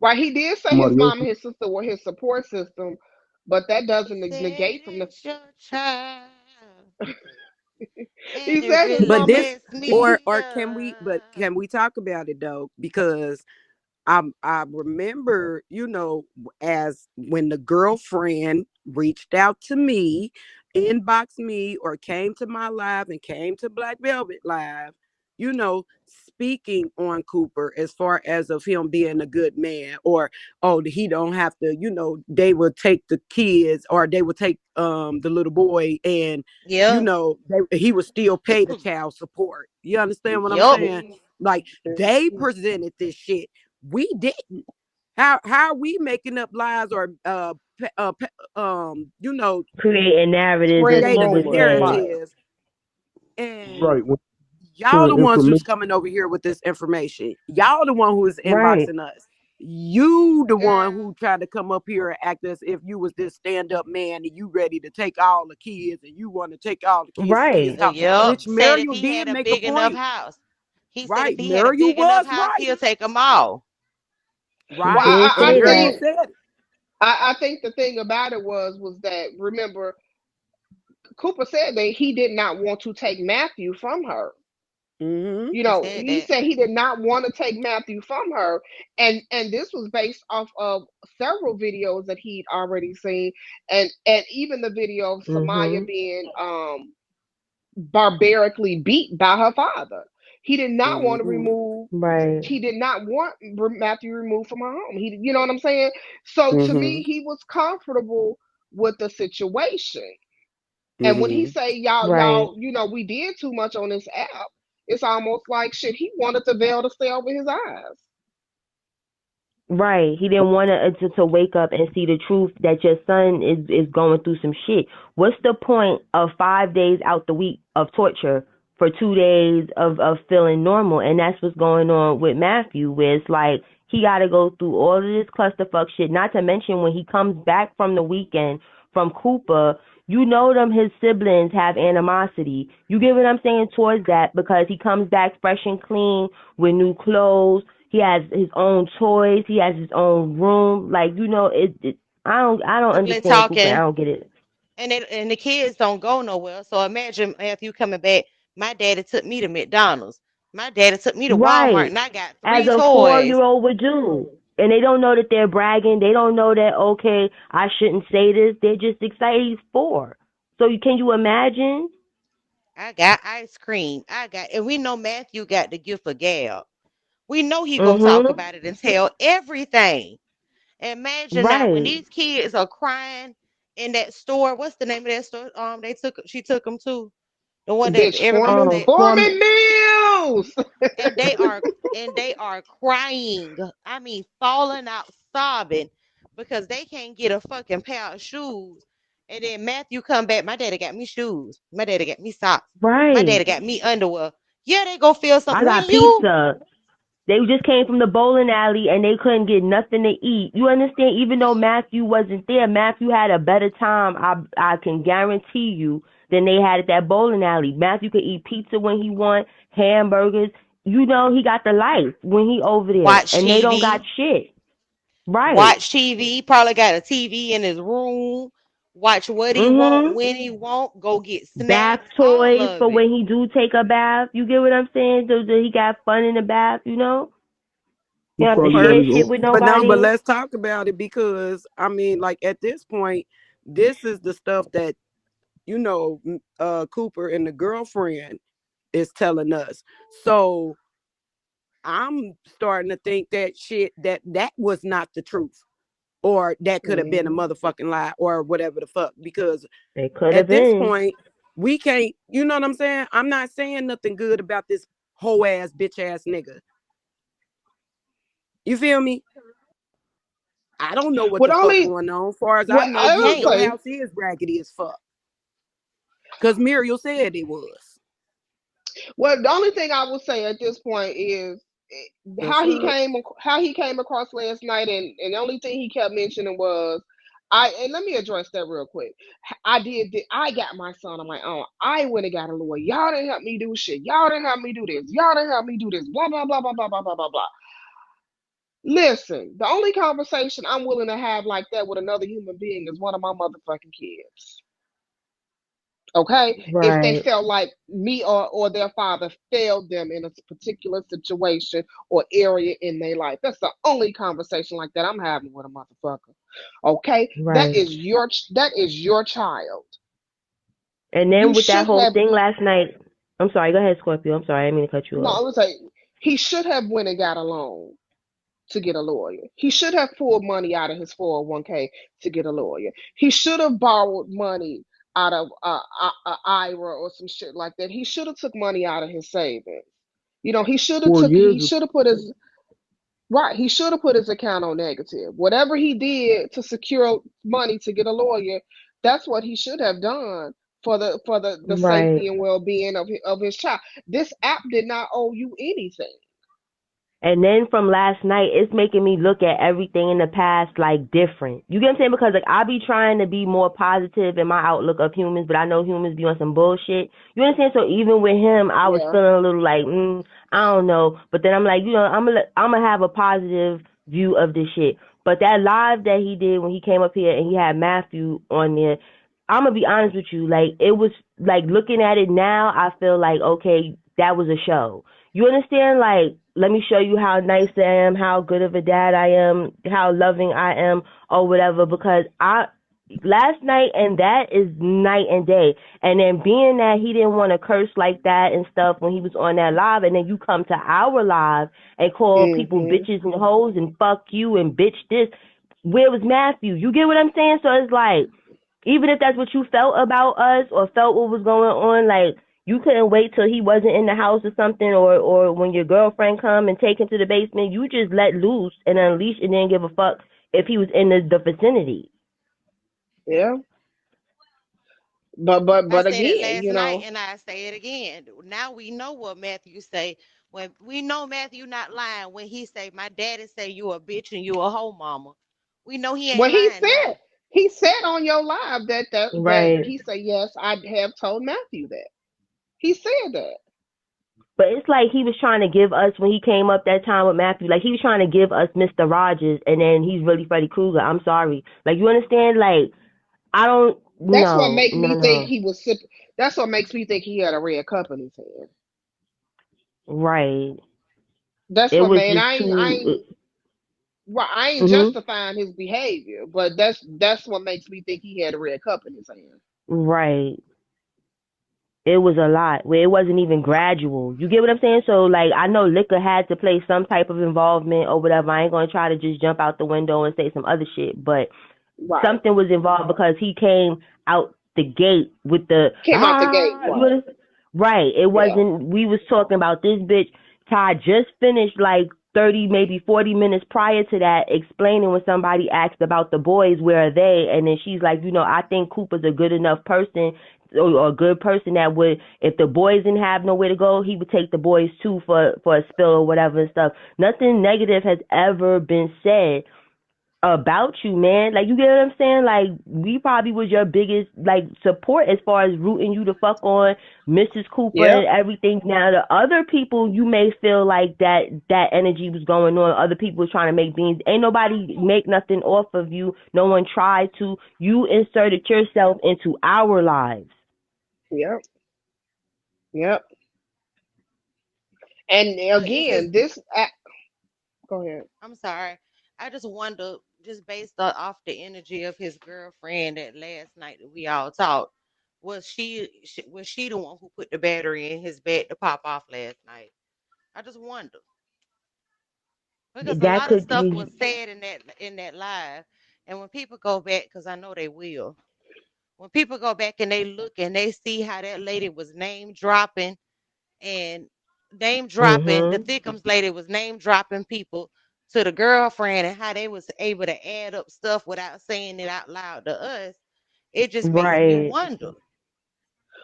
Right? He did say his Somebody else. mom and his sister were his support system, but that doesn't Said negate from the. it's your child, He and it said his But really mama. this, messed me can up. we talk about it though? Because I remember, as when the girlfriend reached out to me, inboxed me, or came to my live and came to Black Velvet Live, speaking on Cooper as far as of him being a good man, or he don't have to, they would take the kids, or they would take the little boy, and Yep. he would still pay the child support. You understand what I'm Yep. saying? Like, they presented this shit, we didn't. How are we making up lies, or Creating narratives Spreading instead of creating the rumors, truth. right? narratives, and Right. When y'all the sharing ones who's information. coming over here with this information. Y'all the one who is Right. inboxing us. You the one And who tried to come up here and act as if you was this stand-up man and you ready to take all the kids and you want to take all the kids to his Right. house. Yup. Which Said if Mariel he did had a make a big enough point. house. He said if Right. he had a Mariel big enough was house, right. he'll take them all. He well, Right. did And I say Mariel that. think said it. I think the thing about it was that remember Cooper said that he did not want to take Matthew from her. Mm-hmm. You He know, said he that. said he did not want to take Matthew from her, and this was based off of several videos that he'd already seen, and even the video of Samaya Mhm. being barbarically beat by her father. He did not want to Mm-hmm. remove. Right. He did not want Matthew removed from her home. He, you know what I'm saying? So to Mm-hmm. me, he was comfortable with the situation. And when he Mm-hmm. say y'all, Right. you know, we did too much on this app, it's almost like shit. He wanted the veil to stay over his eyes. Right. He didn't want to wake up and see the truth that your son is going through some shit. What's the point of 5 days out the week of torture for 2 days of feeling normal? And that's what's going on with Matthew, where it's like he got to go through all of this clusterfuck shit. Not to mention when he comes back from the weekend from Cooper, you know them his siblings have animosity. You get what I'm saying towards that because he comes back fresh and clean with new clothes. He has his own toys. He has his own room. Like it I don't Ugly understand Cooper. I talking. don't get it. And the kids don't go nowhere. So imagine Matthew coming back. My daddy took me to McDonald's. My daddy took me to Walmart Right. and I got As three a toys. 4-year-old would do. And they don't know that they're bragging. They don't know that okay, I shouldn't say this. They're just excited he's 4. So can you imagine? I got ice cream. And we know Matthew got the gift of gab. We know he gonna talk Mhm. about it and tell everything. Imagine now when Right. these kids are crying in that store. What's the name of that store? She took them to the one that Bitch, everybody Foreman, said, Form. Foreman Mills. and they are crying. I mean, falling out sobbing because they can't get a fucking pair of shoes. And then Matthew come back. My daddy got me shoes. My daddy got me socks. My Right. daddy got me underwear. Yeah, they go feel I something when got you. pizza. They just came from the bowling alley and they couldn't get nothing to eat. You understand? Even though Matthew wasn't there, Matthew had a better time. I can guarantee you than they had at that bowling alley. Matthew could eat pizza when he want, hamburgers. He got the life when he over there, Watch and they don't got TV. shit. Right. Watch TV. Probably got a TV in his room. Watch what he want Mhm. when he want. Go get Bath snacks. All toys of for it. when he do take a bath. You get what I'm saying? So that he got fun in the bath. He You don't have to probably But got share his shit own. with but no, but nobody. let's talk about it because I mean, like at this point, this is the stuff that Cooper and the girlfriend is telling us. So I'm starting to think that shit that was not the truth. Or that could have been a Mm, motherfucking lie or whatever the fuck. Because they could have at this been. point, we can't, you know what I'm saying? I'm not saying nothing good about this hoe ass bitch ass nigga. You feel me? I don't know what What the fuck only going on. As far as I what know, You I would can't. your say, house is raggedy as fuck. Cause Muriel said it was. well, the only thing I would say at this point is The fuck? how he came across last night, and the only thing he kept mentioning was. And let me address that real quick. I got my son on my own. I went and got a lawyer. Y'all didn't help me do shit. Y'all didn't help me do this. Y'all didn't help me do this. Blah blah blah blah blah blah blah blah blah. Listen, the only conversation I'm willing to have like that with another human being is one of my motherfucking kids. Okay, if they Right. felt like me or their father failed them in a particular situation or area in their life, that's the only conversation like that I'm having with a motherfucker. Okay, Right. that is your child. And You then with that should whole have. thing last night, I'm sorry. Go ahead, Scorpio. I'm sorry. I didn't mean to cut you No, off. I'm gonna say he should have went and got a loan to get a lawyer. He should have pulled money out of his 401k to get a lawyer. He should have borrowed money out of IRA or some shit like that. He should have took money out of his savings. You know, four years. he should have put his right. He should have put his account on negative. Whatever he did to secure money to get a lawyer, that's what he should have done for the Right. safety and well being of his child. This app did not owe you anything. And then from last night, it's making me look at everything in the past like different. You get what I'm saying? Because like I be trying to be more positive in my outlook of humans, but I know humans be on some bullshit. You understand? So even with him, I was Yeah. feeling a little like, I don't know. But then I'm like, I'm gonna have a positive view of this shit. But that live that he did when he came up here and he had Matthew on there, I'm gonna be honest with you. Like it was like looking at it now, I feel like okay, that was a show. You understand? Like, let me show you how nice I am, how good of a dad I am, how loving I am, or whatever. Because last night and that is night and day. And then being that he didn't want to curse like that and stuff when he was on that live, and then you come to our live and call people Mm-hmm. bitches and hoes and fuck you and bitch this. Where was Matthew? You get what I'm saying? So it's like, even if that's what you felt about us or felt what was going on, like you couldn't wait till he wasn't in the house or something, or when your girlfriend come and take him to the basement, you just let loose and unleash and didn't give a fuck if he was in the vicinity. Yeah. But I said it again, last night and I say it again. Now we know what Matthew say. When we know Matthew not lying when he say my daddy say you a bitch and you a hoe mama. We know he well, ain't lying now. he said on your live that Right. he said yes, I have told Matthew that. He said that. But it's like he was trying to give us when he came up that time with Matthew, like he was trying to give us Mr. Rogers, and then he's really Freddy Krueger. I'm sorry, like you understand? Like I don't, That's what no, make no, me think no, he was sip. That's what makes me think he had a red cup in his hand. right. That's It what was man. just too. Well, I ain't Mhm. justifying his behavior, but that's what makes me think he had a red cup in his hand. Right. It was a lot where it wasn't even gradual. You get what I'm saying? So like I know liquor had to play some type of involvement or whatever. I ain't gonna try to just jump out the window and say some other shit, but Right. something was involved because he came out the gate with the Came out the gate. you Right. know, right. It Yeah. wasn't we was talking about this bitch. Ty just finished like 30 maybe 40 minutes prior to that explaining when somebody asked about the boys, where are they, and then she's like, I think Cooper's a good enough person, or a good person that would, if the boys didn't have nowhere to go, he would take the boys too for a spill or whatever and stuff. Nothing negative has ever been said about you, man. Like you get what I'm saying? Like we probably was your biggest like support as far as rooting you to fuck on Mrs. Cooper Yep. and everything. Now the other people you may feel like that energy was going on. Other people was trying to make beans. Ain't nobody make nothing off of you. No one tried to. You inserted yourself into our lives. Yep. Yep. And But if it's again, go ahead. I'm sorry. I just wonder, just based off the energy of his girlfriend that last night that we all talked, was she the one who put the battery in his bed to pop off last night? I just wonder because a That lot of could stuff be. was said in that live, and when people go back, because I know they will, when people go back and they look and they see how that lady was and name dropping the Mhm. Thickums lady was name dropping people to the girlfriend and how they was able to add up stuff without saying it out loud to us, it just makes me Right. wonder.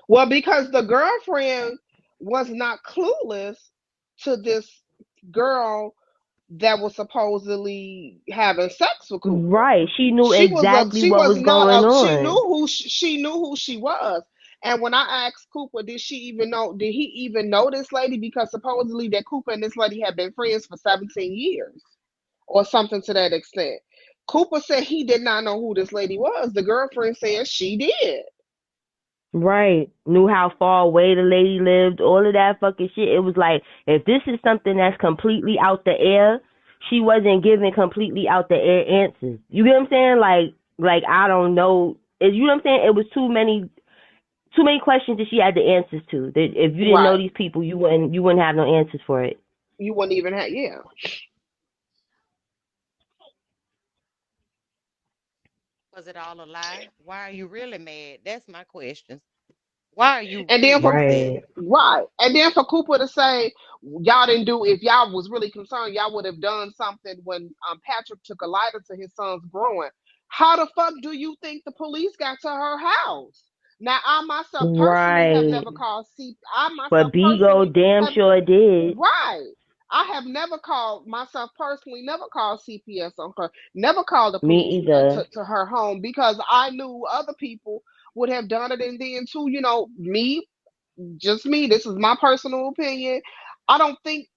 Well, because the girlfriend was not clueless to this girl that was supposedly having sex with Cooper. Right. She knew exactly She what was was no going she on. knew she knew who she was. And when I asked Cooper, did he even know this lady? Because supposedly that Cooper and this lady had been friends for 17 years or something to that extent. Cooper said he did not know who this lady was. The girlfriend said she did. Right. Knew how far away the lady lived, all of that fucking shit. It was like, if this is something that's completely out the air, she wasn't giving completely out the air answers. You get what I'm saying? Like I don't know. You know what I'm saying? It was too many questions that she had the answers to. That if you didn't know Right. these people, you wouldn't have no answers for it. You wouldn't even have, yeah. Was it all a lie? Why are you really mad? That's my question. Why are you And then really for upset? Right. right, and then for Cooper to say y'all didn't do, if y'all was really concerned, y'all would have done something when Patrick took a lighter to his son's growing. How the fuck do you think the police got to her house? Now, I myself personally have Right. never called C. I But myself Bigo personally damn have sure did. right. I have never called myself personally, never called CPS on her, never called the Me police either. to her home because I knew other people would have done it. And then, too, me, just me, this is my personal opinion. I don't think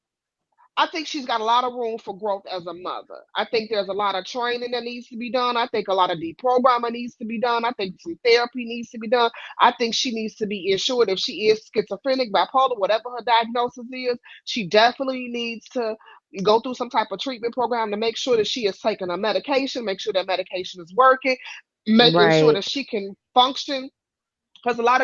I think she's got a lot of room for growth as a mother. I think there's a lot of training that needs to be done. I think a lot of deprogramming needs to be done. I think some therapy needs to be done. I think she needs to be insured if she is schizophrenic, bipolar, whatever her diagnosis is. She definitely needs to go through some type of treatment program to make sure that she is taking her medication, make sure that medication is working, making sure Right. that she can function because a lot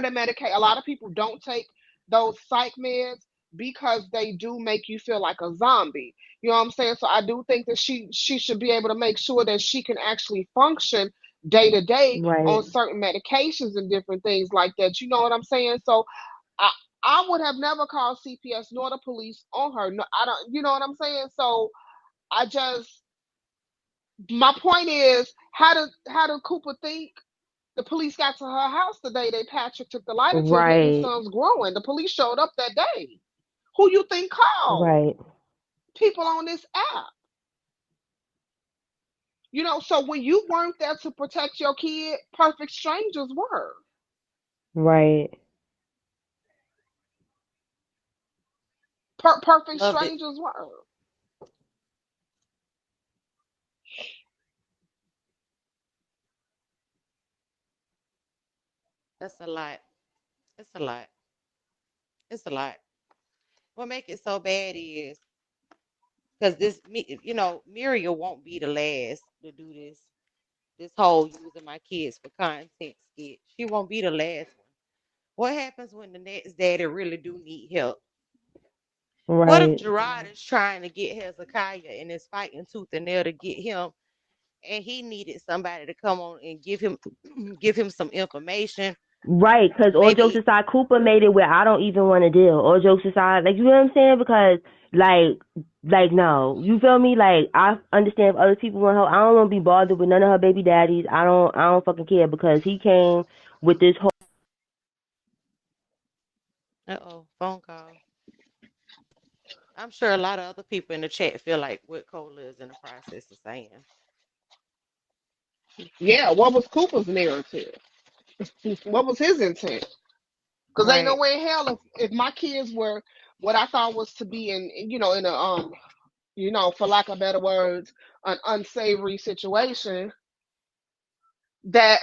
of people don't take those psych meds because they do make you feel like a zombie. You know what I'm saying? So I do think that she should be able to make sure that she can actually function day to day Right. on certain medications and different things like that. You know what I'm saying? So I I would have never called CPS nor the police on her. No, I don't. You know what I'm saying? So I just my point is how did Cooper think the police got to her house the day that Patrick took the lighter to hit his Right. son's growing? The police showed up that day. Who you think called? Right. People on this app. So when you weren't there to protect your kid, perfect strangers were. Right. Perfect Loved it. strangers were. That's a lot. It's a lot. It's a lot. What make it so bad is because Muriel won't be the last to do this. This whole using my kids for content skit. She won't be the last one. What happens when the next daddy really do need help? What if Right. Gerard is trying to get Hezekiah and is fighting tooth and nail to get him, and he needed somebody to come on and give him give him some information? Right, because all jokes Maybe aside, Cooper made it where I don't even want to deal. All jokes aside, like, you know what I'm saying? Because, no, you feel me? Like, I understand if other people want help. I don't want to be bothered with none of her baby daddies. I don't fucking care because he came with this whole. phone call. I'm sure a lot of other people in the chat feel like what Cola is in the process of saying. Yeah, what was Cooper's narrative? What was his intent? Because ain't no Right. way in hell if my kids were what I thought was to be in a for lack of better words, an unsavory situation, that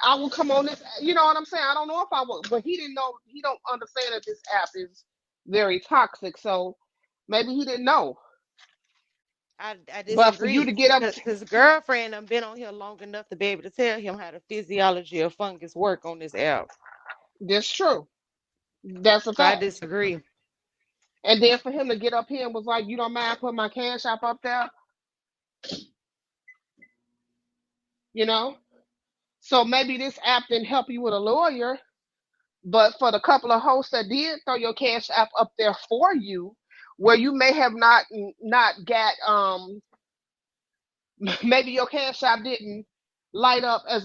I will come on this. You know what I'm saying? I don't know if I will, but he didn't know. He don't understand that this app is very toxic. So maybe he didn't know. I But for you disagree to get up, because girlfriend I've been on here long enough to be able to tell him how the physiology of fungus work on this app. that's true. That's a So I fact. disagree. And then for him to get up here and was like, "You don't mind putting my cash app up there," you know. So maybe this app didn't help you with a lawyer, but for the couple of hosts that did throw your cash app up there for you, where you may have not got maybe your cash app didn't light up as